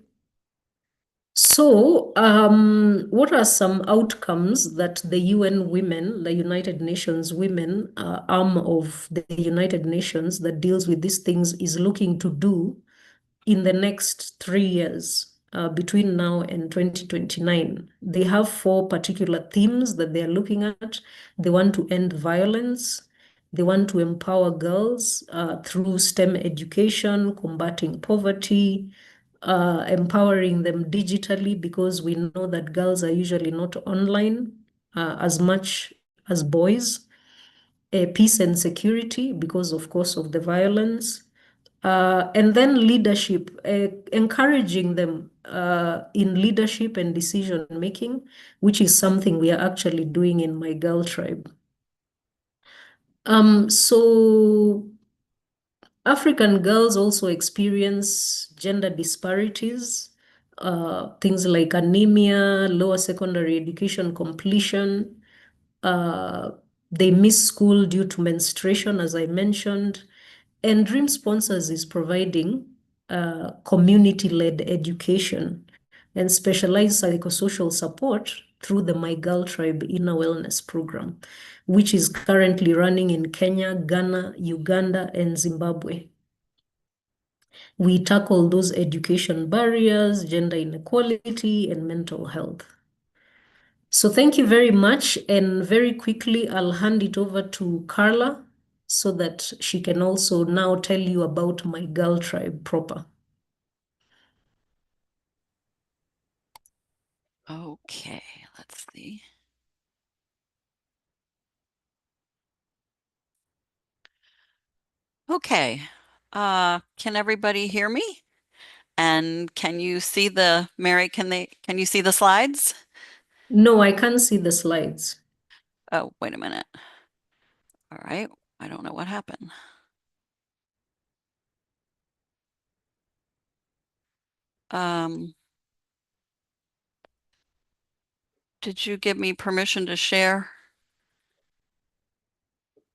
So, what are some outcomes that the UN Women, the United Nations Women arm of the United Nations that deals with these things, is looking to do in the next 3 years, between now and 2029? They have four particular themes that they are looking at. They want to end violence. They want to empower girls through STEM education, combating poverty, empowering them digitally, because we know that girls are usually not online as much as boys. Peace and security, because of course of the violence. And then leadership, encouraging them in leadership and decision making, which is something we are actually doing in my girl tribe. So African girls also experience gender disparities, things like anemia, lower secondary education completion. Uh, they miss school due to menstruation, as I mentioned. And Dream Sponsors is providing community-led education and specialized psychosocial support through the My Girl Tribe Inner Wellness Program, which is currently running in Kenya, Ghana, Uganda, and Zimbabwe. We tackle those education barriers, gender inequality, and mental health. So thank you very much. And very quickly, I'll hand it over to Carla so that she can also now tell you about my girl tribe proper. Okay, let's see. Okay, can everybody hear me? And can you see Mary, can you see the slides? No, I can't see the slides. Oh, wait a minute. All right, I don't know what happened. Did you give me permission to share?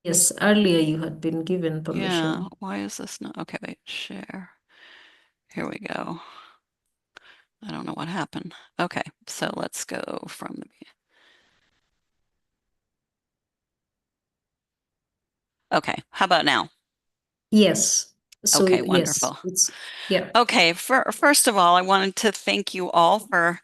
Yes, earlier you had been given permission. Yeah, why is this not? Okay, wait, share. Here we go. I don't know what happened. Okay, so let's go from the beginning. Okay, how about now? Yes. So Okay, yes, wonderful. yeah. Okay, first of all, I wanted to thank you all for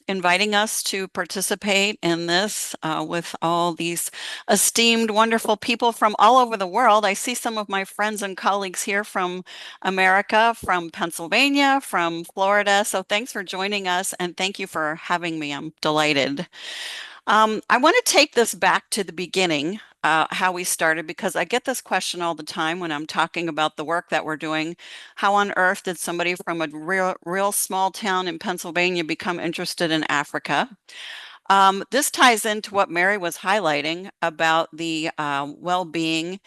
inviting us to participate in this with all these esteemed, wonderful people from all over the world. I see some of my friends and colleagues here from America, from Pennsylvania, from Florida. So thanks for joining us and thank you for having me. I'm delighted. I want to take this back to the beginning, how we started, because I get this question all the time when I'm talking about the work that we're doing. How on earth did somebody from a real small town in Pennsylvania become interested in Africa? This ties into what Mary was highlighting about the well-being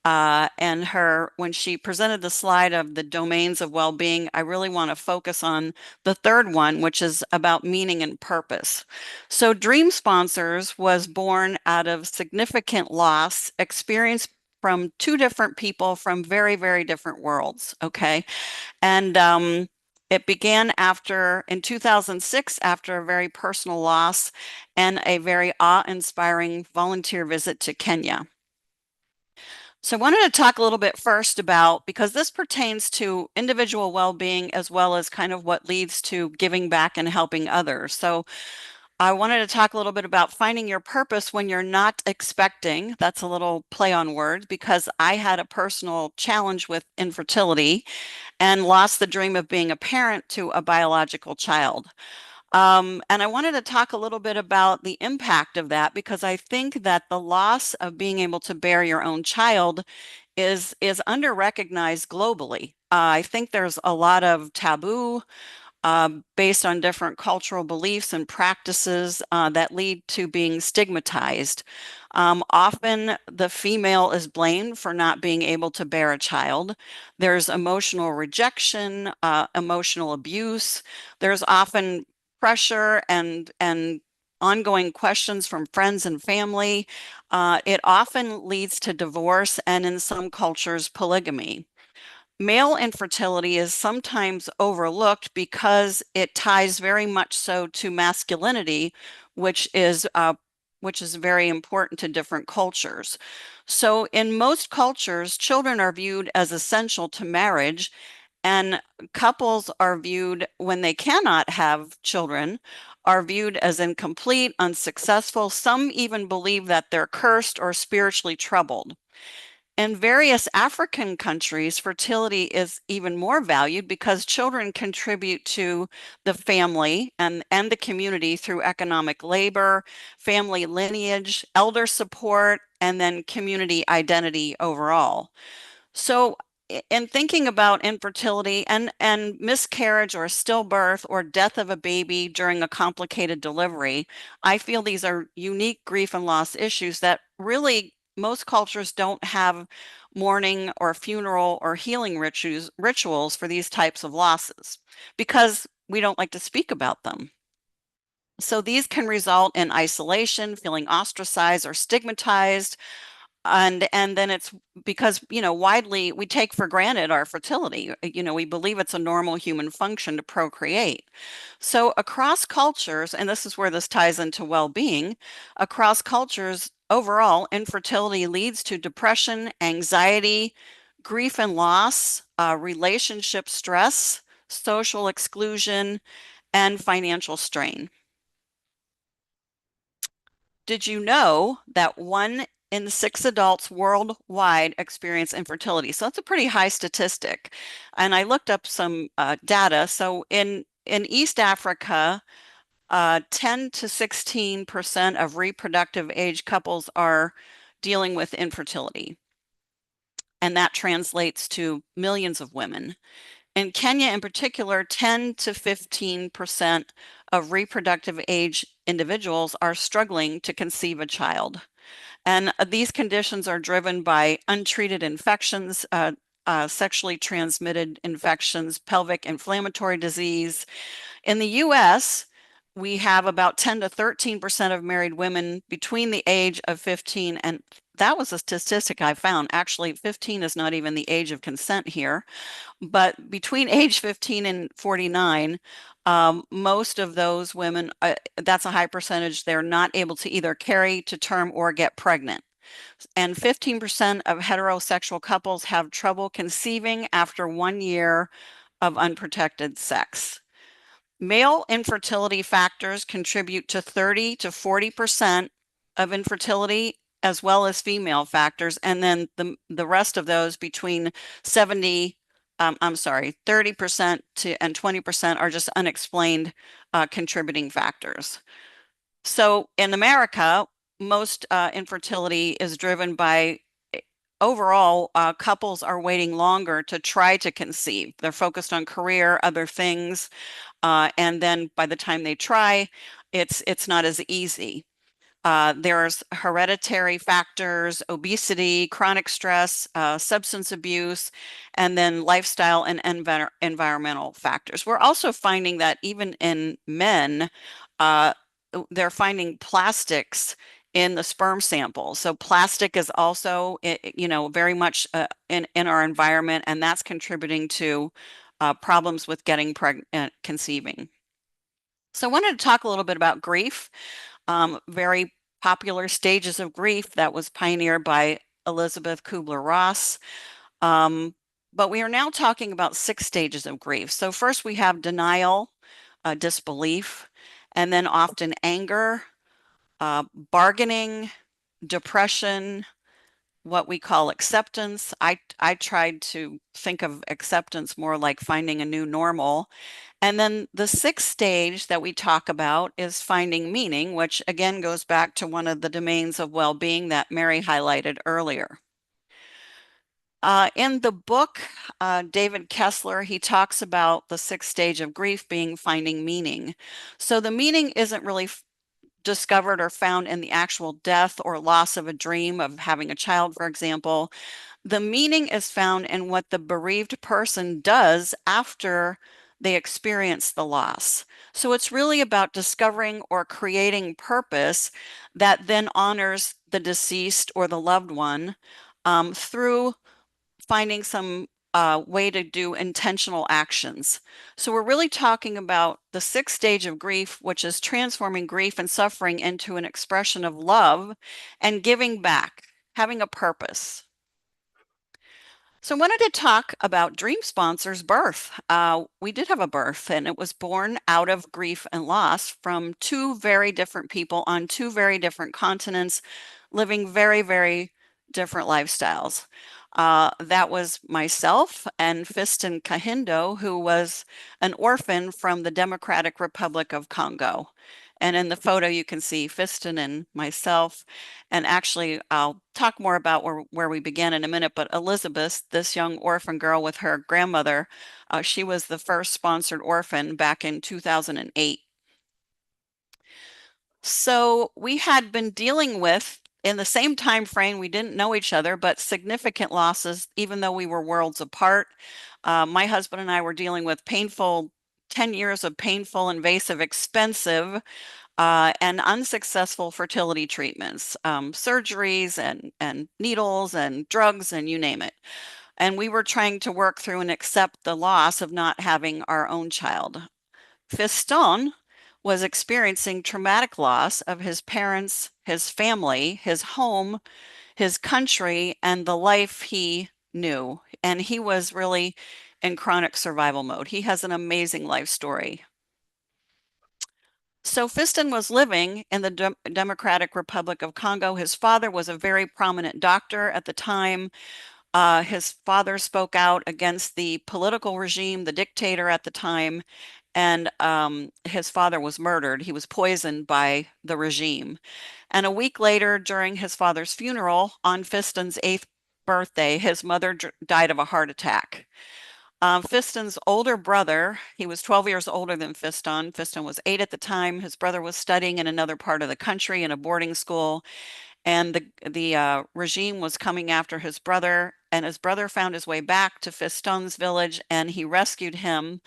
and when she presented the slide of the domains of well-being. I really want to focus on the third one, which is about meaning and purpose. So Dream Sponsors was born out of significant loss experienced from two different people from very, very different worlds. Okay. And it began in 2006, after a very personal loss and a very awe-inspiring volunteer visit to Kenya. So I wanted to talk a little bit first about, because this pertains to individual well-being as well as kind of what leads to giving back and helping others. So I wanted to talk a little bit about finding your purpose when you're not expecting. That's a little play on words, because I had a personal challenge with infertility and lost the dream of being a parent to a biological child. And I wanted to talk a little bit about the impact of that, because I think that the loss of being able to bear your own child is under recognized globally. I think there's a lot of taboo based on different cultural beliefs and practices that lead to being stigmatized. Often the female is blamed for not being able to bear a child. There's emotional rejection, emotional abuse. There's often pressure and ongoing questions from friends and family. It often leads to divorce and in some cultures, polygamy. Male infertility is sometimes overlooked because it ties very much so to masculinity, which is uh, which is very important to different cultures. So in most cultures, children are viewed as essential to marriage, and couples are viewed, when they cannot have children, are viewed as incomplete, unsuccessful. Some even believe that they're cursed or spiritually troubled. In various African countries, fertility is even more valued because children contribute to the family and the community through economic labor, family lineage, elder support, and then community identity overall. So in thinking about infertility and miscarriage or stillbirth or death of a baby during a complicated delivery, I feel these are unique grief and loss issues that really most cultures don't have mourning or funeral or healing rituals for these types of losses because we don't like to speak about them. So these can result in isolation, feeling ostracized or stigmatized, and then it's because widely we take for granted our fertility. We believe it's a normal human function to procreate. So across cultures, and this is where this ties into well-being, across cultures overall, infertility leads to depression, anxiety, grief and loss, relationship stress, social exclusion, and financial strain. Did you know that 1 in 6 adults worldwide experience infertility? So that's a pretty high statistic. And I looked up some data. So in East Africa, 10 to 16% of reproductive age couples are dealing with infertility. And that translates to millions of women. In Kenya, in particular, 10 to 15% of reproductive age individuals are struggling to conceive a child. And these conditions are driven by untreated infections, sexually transmitted infections, pelvic inflammatory disease. In the US, we have about 10 to 13% of married women between the age of 15 and that was a statistic I found. Actually, 15 is not even the age of consent here. But between age 15 and 49, most of those women, that's a high percentage, they're not able to either carry to term or get pregnant. And 15% of heterosexual couples have trouble conceiving after 1 year of unprotected sex. Male infertility factors contribute to 30 to 40% of infertility, as well as female factors. And then the rest of those between 30% and 20% are just unexplained contributing factors. So in America, most infertility is driven by overall, couples are waiting longer to try to conceive. They're focused on career, other things. And then by the time they try, it's not as easy. There's hereditary factors, obesity, chronic stress, substance abuse, and then lifestyle and environmental factors. We're also finding that even in men, uh, they're finding plastics in the sperm sample. So plastic is also, very much in our environment, and that's contributing to problems with getting pregnant, conceiving. So I wanted to talk a little bit about grief. Very popular stages of grief that was pioneered by Elizabeth Kubler-Ross. But we are now talking about 6 stages of grief. So first we have denial, disbelief, and then often anger, bargaining, depression, what we call acceptance. I tried to think of acceptance more like finding a new normal. And then the 6th stage that we talk about is finding meaning, which again goes back to one of the domains of well-being that Mary highlighted earlier. In the book, David Kessler, he talks about the sixth stage of grief being finding meaning. So the meaning isn't really discovered or found in the actual death or loss of a dream of having a child, for example. The meaning is found in what the bereaved person does after they experience the loss. So it's really about discovering or creating purpose that then honors the deceased or the loved one through finding some way to do intentional actions. So we're really talking about the sixth stage of grief, which is transforming grief and suffering into an expression of love and giving back, having a purpose. So I wanted to talk about Dream Sponsor's birth. We did have a birth, and it was born out of grief and loss from two very different people on two very different continents, living very, very different lifestyles. That was myself and Fiston Kahindo, who was an orphan from the Democratic Republic of Congo. And in the photo, you can see Fiston and myself. And actually, I'll talk more about where we began in a minute. But Elizabeth, this young orphan girl with her grandmother, she was the first sponsored orphan back in 2008. So we had been dealing with, in the same time frame, we didn't know each other, but significant losses, even though we were worlds apart. My husband and I were dealing with 10 years of painful, invasive, expensive, and unsuccessful fertility treatments, surgeries and needles and drugs and you name it. And we were trying to work through and accept the loss of not having our own child. Fiston was experiencing traumatic loss of his parents, his family, his home, his country, and the life he knew. And he was really in chronic survival mode. He has an amazing life story. So Fiston was living in the Democratic Republic of Congo. His father was a very prominent doctor at the time. His father spoke out against the political regime, the dictator at the time, and his father was murdered. He was poisoned by the regime. And a week later, during his father's funeral, on Fiston's 8th birthday, his mother died of a heart attack. Fiston's older brother, he was 12 years older than Fiston. Fiston was 8 at the time. His brother was studying in another part of the country in a boarding school, and the regime was coming after his brother. And his brother found his way back to Fiston's village, and he rescued him.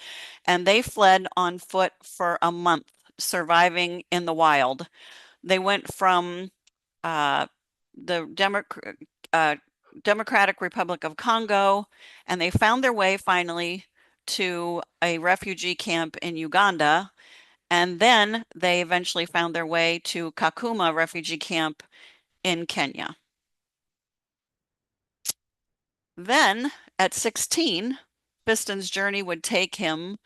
And they fled on foot for a month, surviving in the wild. They went from the Democratic Republic of Congo, and they found their way finally to a refugee camp in Uganda. And then they eventually found their way to Kakuma refugee camp in Kenya. Then at 16, Fiston's journey would take him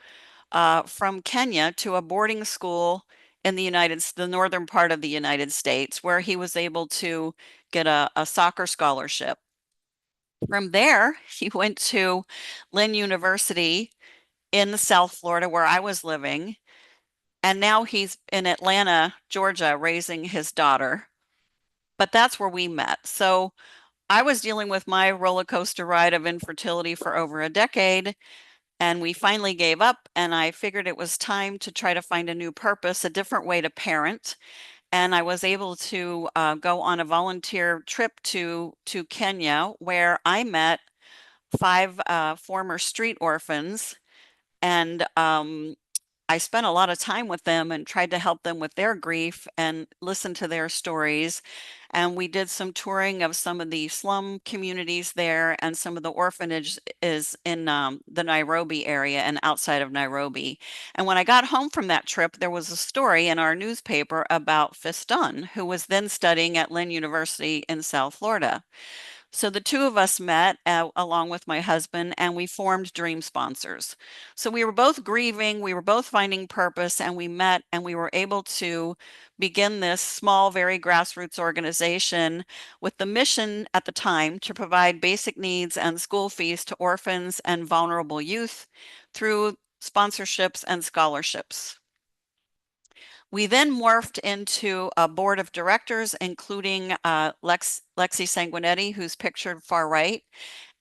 from Kenya to a boarding school in the northern part of the United States, where he was able to get a soccer scholarship. From there, he went to Lynn University in South Florida, where I was living. And now he's in Atlanta, Georgia, raising his daughter. But that's where we met. So I was dealing with my roller coaster ride of infertility for over a decade. And we finally gave up, and I figured it was time to try to find a new purpose, a different way to parent. And I was able to go on a volunteer trip to Kenya, where I met 5 former street orphans, and I spent a lot of time with them and tried to help them with their grief and listen to their stories. And we did some touring of some of the slum communities there, and some of the orphanage is in the Nairobi area and outside of Nairobi. And when I got home from that trip, there was a story in our newspaper about Fiston, who was then studying at Lynn University in South Florida. So the two of us met along with my husband, and we formed Dream Sponsors. So we were both grieving, we were both finding purpose, and we met, and we were able to begin this small, very grassroots organization with the mission at the time to provide basic needs and school fees to orphans and vulnerable youth through sponsorships and scholarships. We then morphed into a board of directors, including Lexi Sanguinetti, who's pictured far right.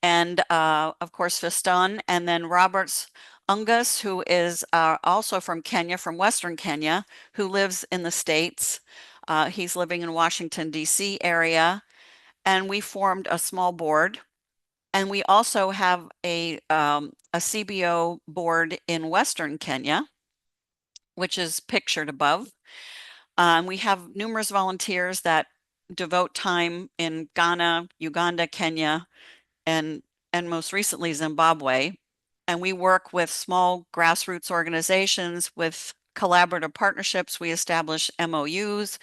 and of course Fiston, and then Roberts Ungus, who is also from Kenya, from Western Kenya, who lives in the States. He's living in Washington, D.C. area, and we formed a small board. And we also have a CBO board in Western Kenya, which is pictured above. We have numerous volunteers that devote time in Ghana, Uganda, Kenya, and most recently Zimbabwe. And we work with small grassroots organizations with collaborative partnerships. We establish MOUs,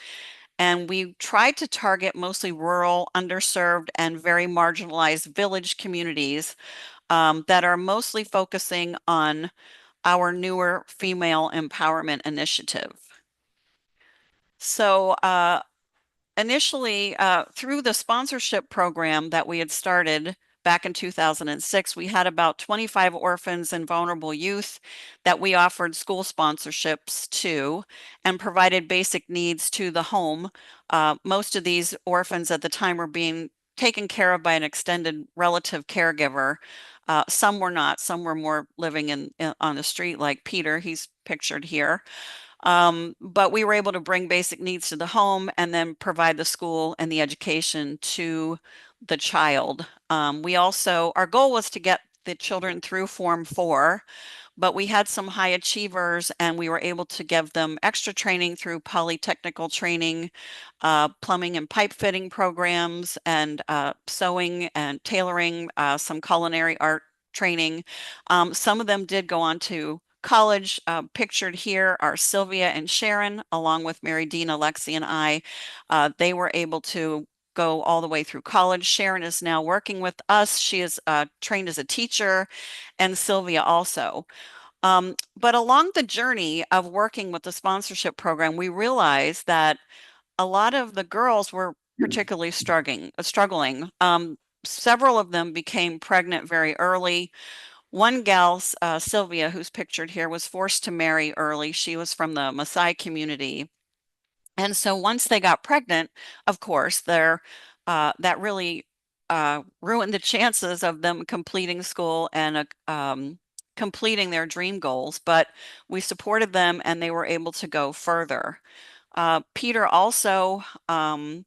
and we try to target mostly rural, underserved, and very marginalized village communities that are mostly focusing on our newer female empowerment initiative. So initially, through the sponsorship program that we had started back in 2006, we had about 25 orphans and vulnerable youth that we offered school sponsorships to and provided basic needs to the home. Most of these orphans at the time were being taken care of by an extended relative caregiver. Some were not. Some were more living on the street, like Peter. He's pictured here. But we were able to bring basic needs to the home and then provide the school and the education to the child. Our goal was to get the children through Form 4, but we had some high achievers and we were able to give them extra training through polytechnical training, plumbing and pipe fitting programs, and sewing and tailoring, some culinary art training. Some of them did go on to college. Pictured here are Sylvia and Sharon, along with Mary Dean, Alexi, and I. They were able to go all the way through college. Sharon is now working with us. She is trained as a teacher, and Sylvia also. But along the journey of working with the sponsorship program, we realized that a lot of the girls were particularly struggling. Several of them became pregnant very early. One gal, Sylvia, who's pictured here, was forced to marry early. She was from the Maasai community. And so once they got pregnant, of course, that really ruined the chances of them completing school and completing their dream goals. But we supported them and they were able to go further. Peter also,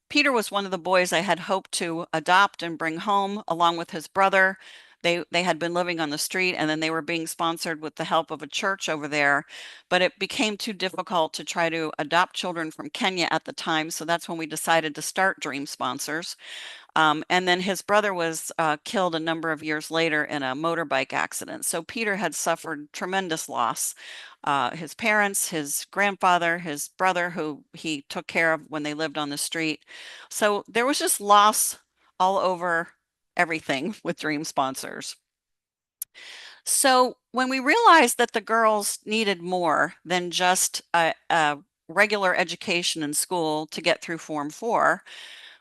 Peter was one of the boys I had hoped to adopt and bring home along with his brother. They had been living on the street and then they were being sponsored with the help of a church over there, but it became too difficult to try to adopt children from Kenya at the time. So that's when we decided to start Dream Sponsors. And then his brother was killed a number of years later in a motorbike accident. So Peter had suffered tremendous loss. His parents, his grandfather, his brother, who he took care of when they lived on the street. So there was just loss all over everything with Dream Sponsors. So when we realized that the girls needed more than just a regular education in school to get through Form 4,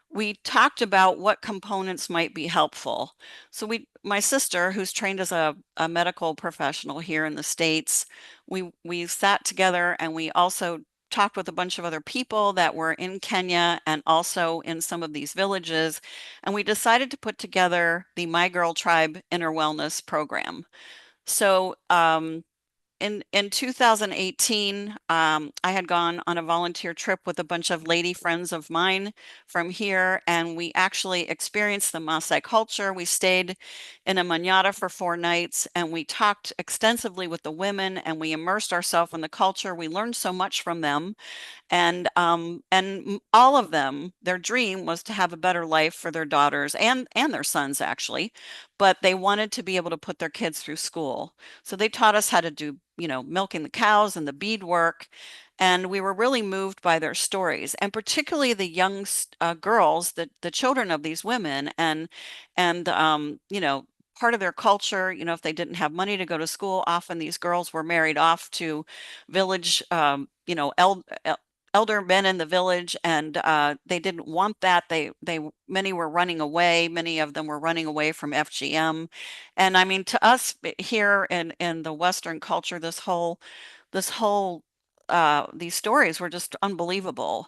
we talked about what components might be helpful. So my sister, who's trained as a medical professional here in the States, we sat together and we also talked with a bunch of other people that were in Kenya and also in some of these villages. And we decided to put together the My Girl Tribe Inner Wellness Program. So in 2018, I had gone on a volunteer trip with a bunch of lady friends of mine from here, and we actually experienced the Maasai culture. We stayed in a manyatta for 4 nights, and we talked extensively with the women, and we immersed ourselves in the culture. We learned so much from them. And all of them, their dream was to have a better life for their daughters and their sons, actually, but they wanted to be able to put their kids through school. So they taught us how to do, milking the cows and the beadwork. And we were really moved by their stories, and particularly the young girls, the children of these women, and part of their culture. If they didn't have money to go to school, often these girls were married off to village, elder men in the village, and they didn't want that. Many were running away. Many of them were running away from FGM. And I mean, to us here in the Western culture, this whole these stories were just unbelievable.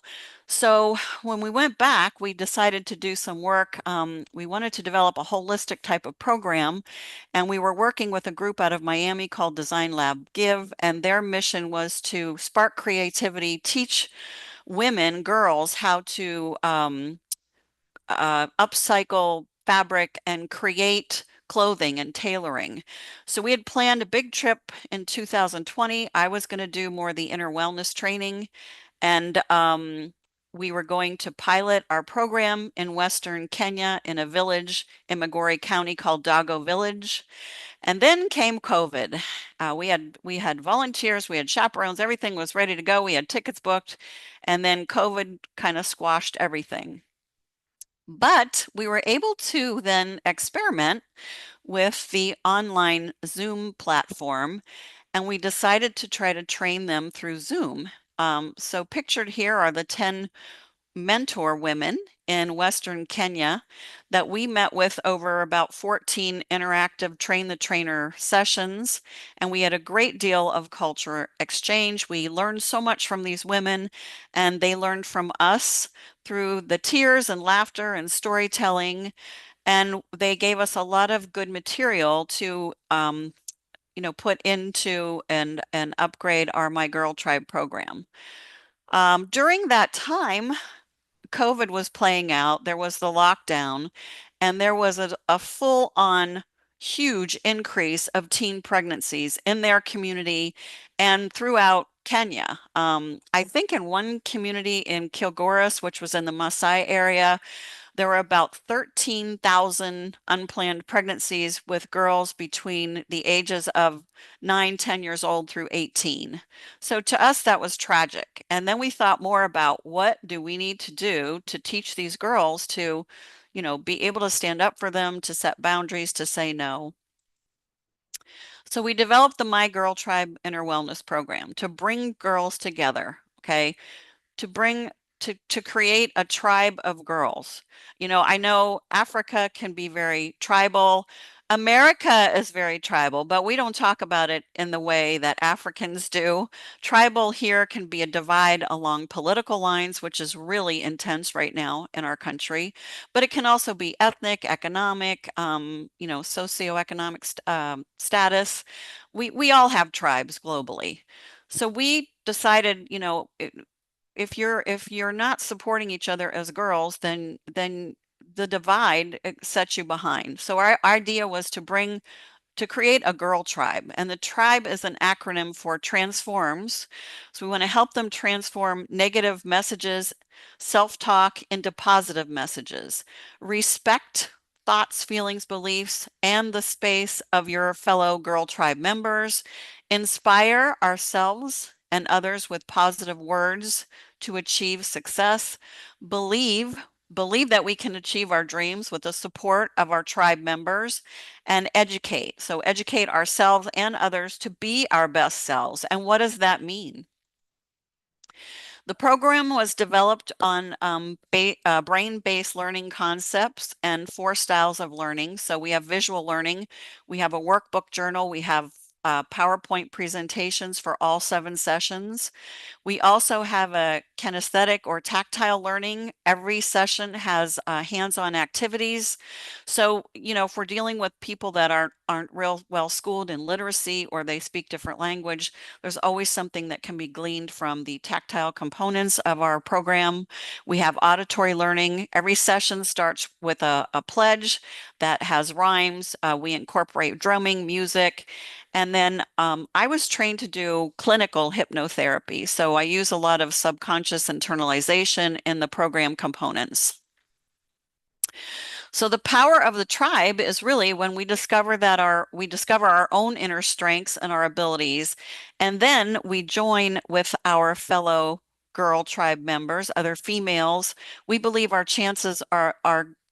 So when we went back, we decided to do some work. We wanted to develop a holistic type of program, and we were working with a group out of Miami called Design Lab Give, and their mission was to spark creativity, teach women, girls, how to upcycle fabric and create clothing and tailoring. So we had planned a big trip in 2020. I was going to do more of the inner wellness training, and we were going to pilot our program in Western Kenya in a village in Migori County called Dago Village. And then came COVID. We had volunteers, we had chaperones, everything was ready to go. We had tickets booked, and then COVID kind of squashed everything. But we were able to then experiment with the online Zoom platform, and we decided to try to train them through Zoom. So pictured here are the 10 mentor women in Western Kenya that we met with over about 14 interactive train the trainer sessions. And we had a great deal of culture exchange. We learned so much from these women, and they learned from us through the tears and laughter and storytelling. And they gave us a lot of good material to put into and upgrade our My Girl Tribe program. During that time, COVID was playing out, there was the lockdown, and there was a full-on huge increase of teen pregnancies in their community and throughout Kenya. I think in one community in Kilgoris, which was in the Maasai area, there were about 13,000 unplanned pregnancies with girls between the ages of 9, 10 years old through 18. So to us, that was tragic. And then we thought more about what do we need to do to teach these girls to, be able to stand up for them, to set boundaries, to say no. So we developed the My Girl Tribe Inner Wellness Program to bring girls together, okay? To create a tribe of girls. I know Africa can be very tribal. America is very tribal, but we don't talk about it in the way that Africans do. Tribal here can be a divide along political lines, which is really intense right now in our country, but it can also be ethnic, economic, socioeconomic status. We all have tribes globally. So we decided, if you're not supporting each other as girls, then the divide sets you behind. So our idea was to create a girl tribe, and the tribe is an acronym for transforms. So we want to help them transform negative messages, self-talk into positive messages. Respect thoughts, feelings, beliefs, and the space of your fellow girl tribe members. Inspire ourselves and others with positive words to achieve success. Believe that we can achieve our dreams with the support of our tribe members, and educate. So educate ourselves and others to be our best selves. And what does that mean? The program was developed on brain-based learning concepts and 4 styles of learning. So we have visual learning, we have a workbook journal, we have PowerPoint presentations for all 7 sessions. We also have a kinesthetic or tactile learning. Every session has hands-on activities. So, if we're dealing with people that aren't real well schooled in literacy, or they speak different language, there's always something that can be gleaned from the tactile components of our program. We have auditory learning. Every session starts with a pledge that has rhymes. We incorporate drumming, music, and then I was trained to do clinical hypnotherapy. So I use a lot of subconscious internalization in the program components. So the power of the tribe is really when we discover our own inner strengths and our abilities, and then we join with our fellow girl tribe members, other females. We believe our chances are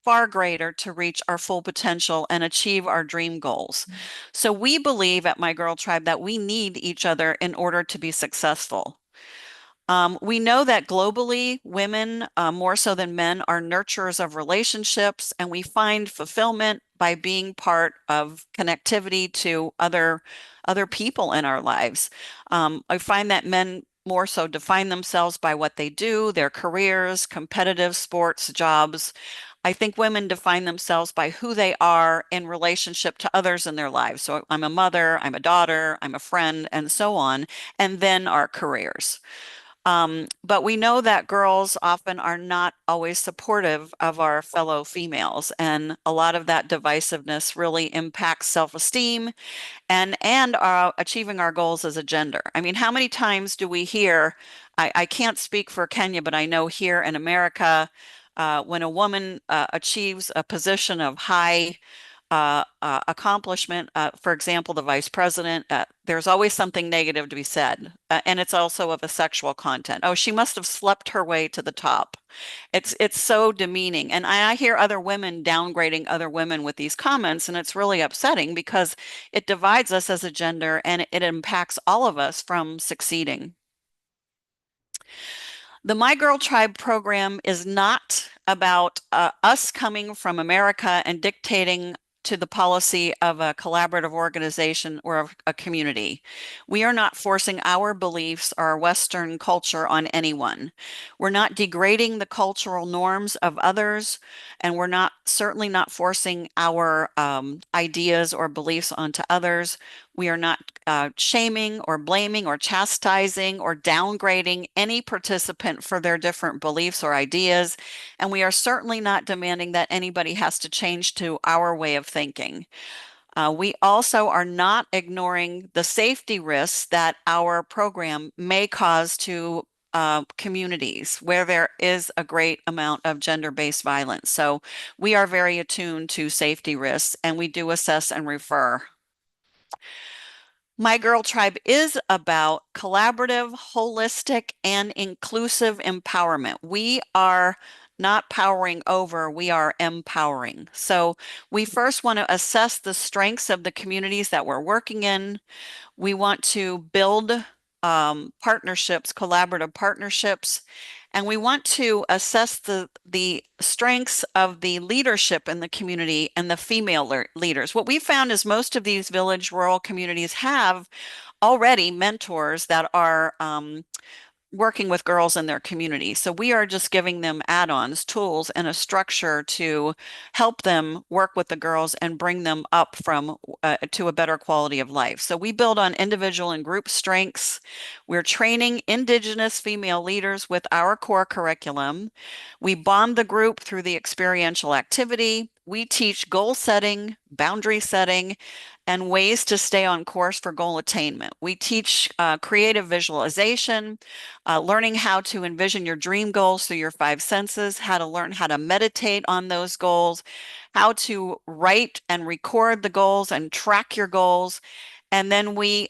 far greater to reach our full potential and achieve our dream goals. So we believe at My Girl Tribe that we need each other in order to be successful. We know that globally, women, more so than men, are nurturers of relationships, and we find fulfillment by being part of connectivity to other people in our lives. I find that men more so define themselves by what they do, their careers, competitive sports, jobs. I think women define themselves by who they are in relationship to others in their lives. So I'm a mother, I'm a daughter, I'm a friend, and so on, and then our careers. But we know that girls often are not always supportive of our fellow females, and a lot of that divisiveness really impacts self-esteem and achieving our goals as a gender. I mean, how many times do we hear, I can't speak for Kenya, but I know here in America, when a woman achieves a position of high accomplishment, for example, the vice president, there's always something negative to be said. And it's also of a sexual content. Oh, she must have slept her way to the top. It's so demeaning. And I hear other women downgrading other women with these comments, and it's really upsetting because it divides us as a gender and it impacts all of us from succeeding. The My Girl Tribe program is not about us coming from America and dictating to the policy of a collaborative organization or a community. We are not forcing our beliefs or our Western culture on anyone. We're not degrading the cultural norms of others, and we're not certainly not forcing our ideas or beliefs onto others. We are not shaming or blaming or chastising or downgrading any participant for their different beliefs or ideas. And we are certainly not demanding that anybody has to change to our way of thinking. We also are not ignoring the safety risks that our program may cause to communities where there is a great amount of gender-based violence. So we are very attuned to safety risks, and we do assess and refer. My Girl Tribe is about collaborative, holistic, and inclusive empowerment. We are not powering over, we are empowering. So we first want to assess the strengths of the communities that we're working in. We want to build partnerships, collaborative partnerships, and we want to assess the strengths of the leadership in the community and the female leaders. What we found is most of these village rural communities have already mentors that are working with girls in their community. So we are just giving them add-ons, tools, and a structure to help them work with the girls and bring them up from to a better quality of life. So we build on individual and group strengths. We're training Indigenous female leaders with our core curriculum. We bond the group through the experiential activity. We teach goal setting, boundary setting, and ways to stay on course for goal attainment. We teach creative visualization, learning how to envision your dream goals through your five senses, how to learn how to meditate on those goals, how to write and record the goals and track your goals. And then we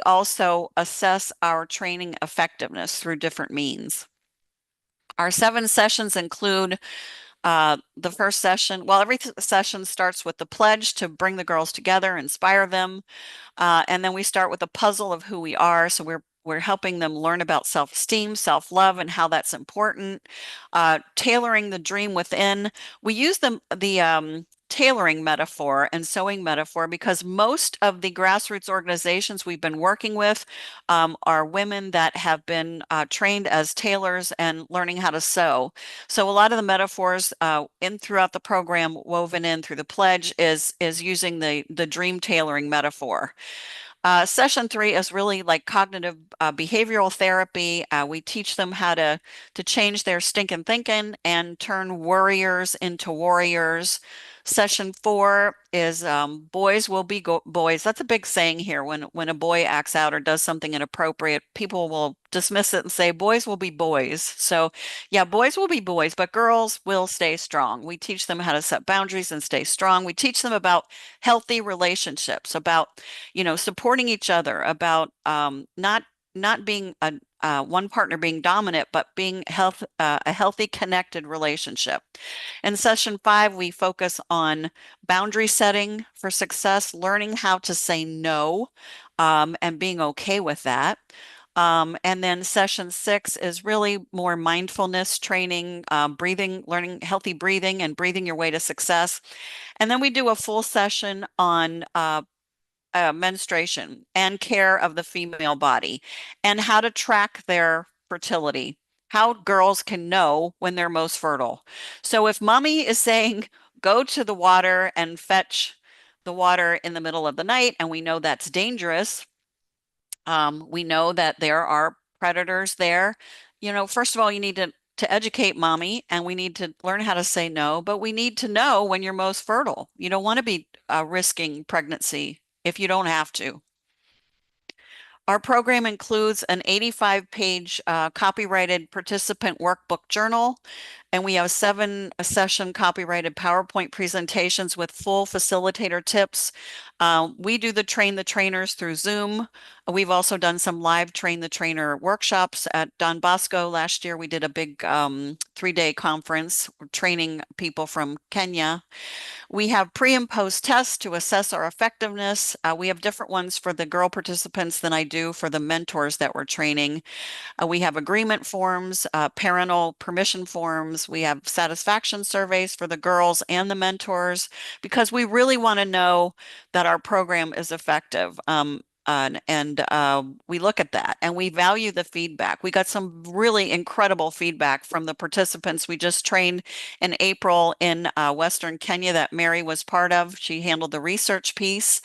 also assess our training effectiveness through different means. Our 7 sessions include the first session, well, every session starts with the pledge to bring the girls together, inspire them. And then we start with a puzzle of who we are. So we're helping them learn about self-esteem, self-love, and how that's important. Tailoring the dream within. We use the tailoring metaphor and sewing metaphor because most of the grassroots organizations we've been working with are women that have been trained as tailors and learning how to sew. So a lot of the metaphors in throughout the program woven in through the pledge is using the dream tailoring metaphor. Session 3 is really like cognitive behavioral therapy. We teach them how to change their stinking thinking and turn worriers into warriors. Session 4 is boys will be boys. That's a big saying here. When a boy acts out or does something inappropriate, people will dismiss it and say boys will be boys. So yeah, boys will be boys, but girls will stay strong. We teach them how to set boundaries and stay strong. We teach them about healthy relationships, about supporting each other, about not being one partner being dominant, but being a healthy, connected relationship. In session 5, we focus on boundary setting for success, learning how to say no, and being okay with that. And then session 6 is really more mindfulness training, breathing, learning healthy breathing and breathing your way to success. And then we do a full session on menstruation and care of the female body, and how to track their fertility, how girls can know when they're most fertile. So if mommy is saying, go to the water and fetch the water in the middle of the night, and we know that's dangerous, we know that there are predators there. First of all, you need to educate mommy, and we need to learn how to say no, but we need to know when you're most fertile. You don't want to be risking pregnancy if you don't have to. Our program includes an 85-page copyrighted participant workbook journal, and we have 7-session copyrighted PowerPoint presentations with full facilitator tips. We do the train the trainers through Zoom. We've also done some live train the trainer workshops at Don Bosco. Last year, we did a big 3-day conference training people from Kenya. We have pre and post tests to assess our effectiveness. We have different ones for the girl participants than I do for the mentors that we're training. We have agreement forms, parental permission forms. We have satisfaction surveys for the girls and the mentors, because we really want to know that our program is effective. We look at that and we value the feedback. We got some really incredible feedback from the participants we just trained in April in Western Kenya that Mary was part of. She handled the research piece.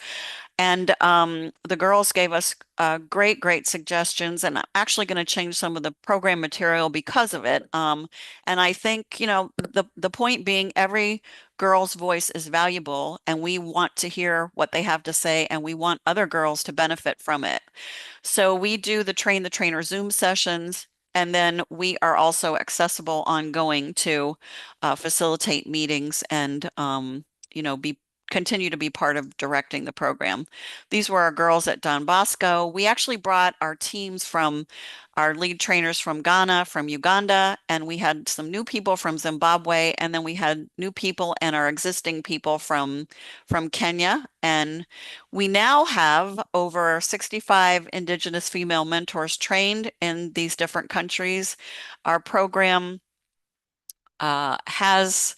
And the girls gave us great, great suggestions, and I'm actually going to change some of the program material because of it. And I think, the point being, every girl's voice is valuable, and we want to hear what they have to say, and we want other girls to benefit from it. So we do the Train the Trainer Zoom sessions, and then we are also accessible ongoing to facilitate meetings and, be continue to be part of directing the program. These were our girls at Don Bosco. We actually brought our teams from our lead trainers from Ghana, from Uganda, and we had some new people from Zimbabwe, and then we had new people and our existing people from Kenya. And we now have over 65 Indigenous female mentors trained in these different countries. Our program has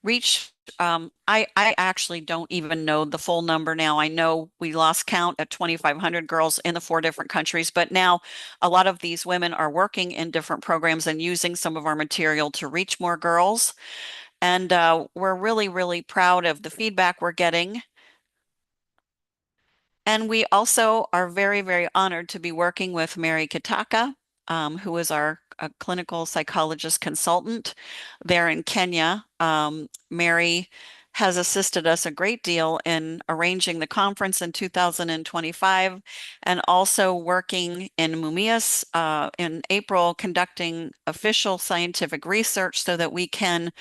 reached, I actually don't even know the full number now. I know we lost count at 2,500 girls in the 4 different countries, but now a lot of these women are working in different programs and using some of our material to reach more girls. And we're really, really proud of the feedback we're getting. And we also are very, very honored to be working with Mary Kitaka, who is our clinical psychologist consultant there in Kenya. Mary has assisted us a great deal in arranging the conference in 2025, and also working in Mumias in April, conducting official scientific research so that we can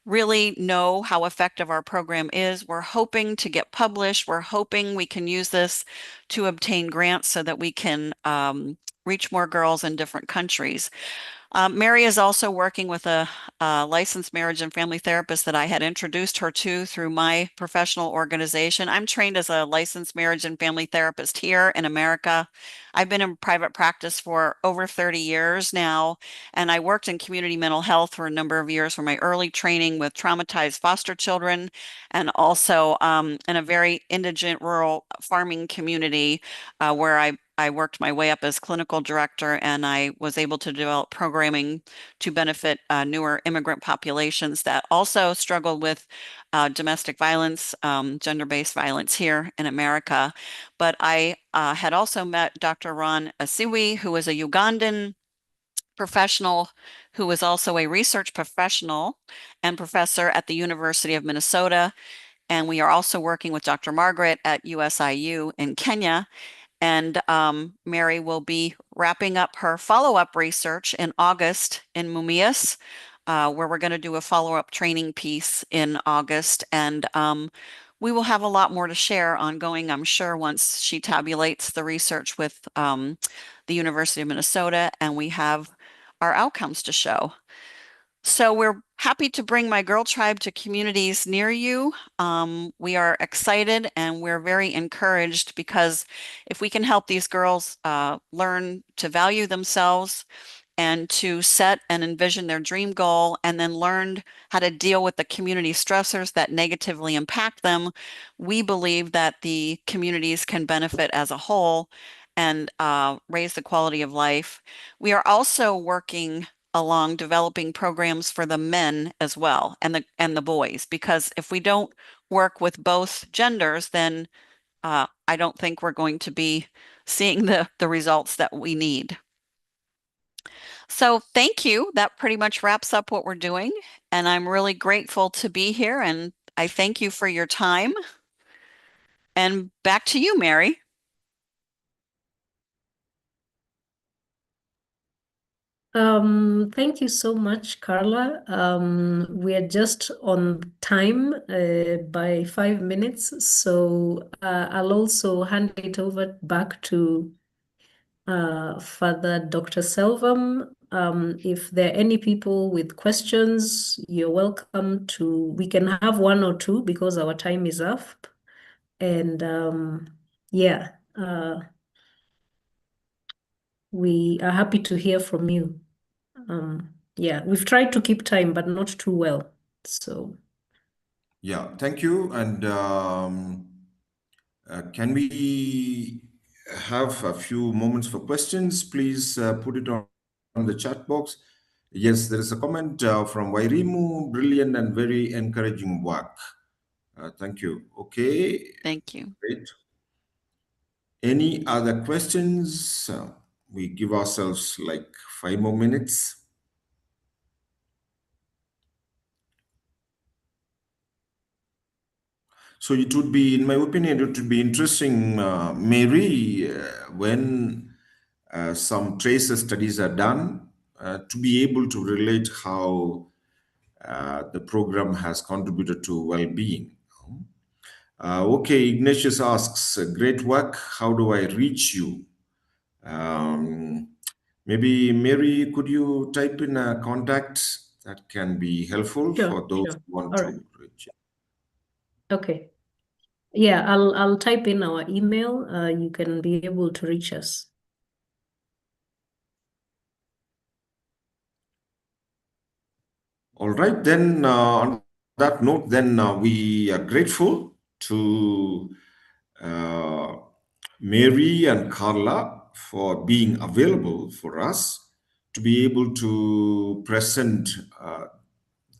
really know how effective our program is. We're hoping to get published. We're hoping we can use this to obtain grants so that we can reach more girls in different countries. Mary is also working with a licensed marriage and family therapist that I had introduced her to through my professional organization. I'm trained as a licensed marriage and family therapist here in America. I've been in private practice for over 30 years now, and I worked in community mental health for a number of years for my early training with traumatized foster children, and also in a very indigent rural farming community where I worked my way up as clinical director, and I was able to develop programming to benefit newer immigrant populations that also struggled with domestic violence, gender-based violence here in America. But I had also met Dr. Ron Asiwi, who is a Ugandan professional who was also a research professional and professor at the University of Minnesota. And we are also working with Dr. Margaret at USIU in Kenya. And Mary will be wrapping up her follow-up research in August in Mumias, where we're going to do a follow-up training piece in August. And we will have a lot more to share ongoing, I'm sure, once she tabulates the research with the University of Minnesota and we have our outcomes to show. So we're happy to bring My Girl Tribe to communities near you. We are excited and we're very encouraged, because if we can help these girls learn to value themselves and to set and envision their dream goal, and then learned how to deal with the community stressors that negatively impact them, we believe that the communities can benefit as a whole and raise the quality of life. We are also working along developing programs for the men as well, and the boys, because if we don't work with both genders, then I don't think we're going to be seeing the results that we need. So thank you. That pretty much wraps up what we're doing. And I'm really grateful to be here. And I thank you for your time. And back to you, Mary. Thank you so much, Carla. We are just on time by 5 minutes, so I'll also hand it over back to Father Dr. Selvum. If there are any people with questions, you're welcome to, we can have one or two because our time is up. And yeah, we are happy to hear from you. Yeah, we've tried to keep time, but not too well. So, Yeah, thank you. And can we have a few moments for questions? Please put it on the chat box. Yes, there is a comment from Wairimu. Brilliant and very encouraging work. Thank you. Okay, Thank you. great. Any other questions? We give ourselves like 5 more minutes. So it would be, in my opinion, it would be interesting, Mary, when some tracer studies are done, to be able to relate how the program has contributed to well-being. Okay, Ignatius asks, great work. How do I reach you? Maybe Mary, could you type in a contact that can be helpful sure, for those sure. who want All right. to reach? Okay. Yeah, I'll type in our email. You can be able to reach us. All right, then on that note, then we are grateful to uh, Mary and Carla for being available for us to be able to present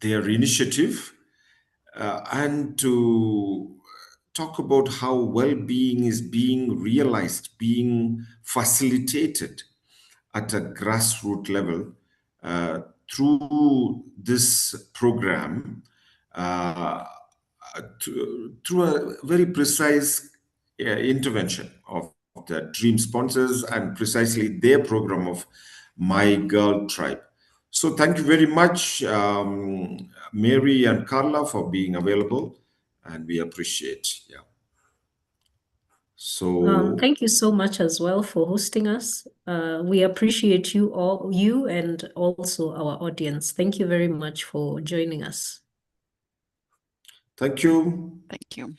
their initiative and to talk about how well-being is being realized, being facilitated at a grassroots level through this program, uh, through a very precise intervention of the dream sponsors and precisely their program of My Girl Tribe. So thank you very much, Mary and Carla, for being available, and we appreciate. Yeah. So Thank you so much as well for hosting us. We appreciate you all, you and also our audience. Thank you very much for joining us. thank you. Thank you.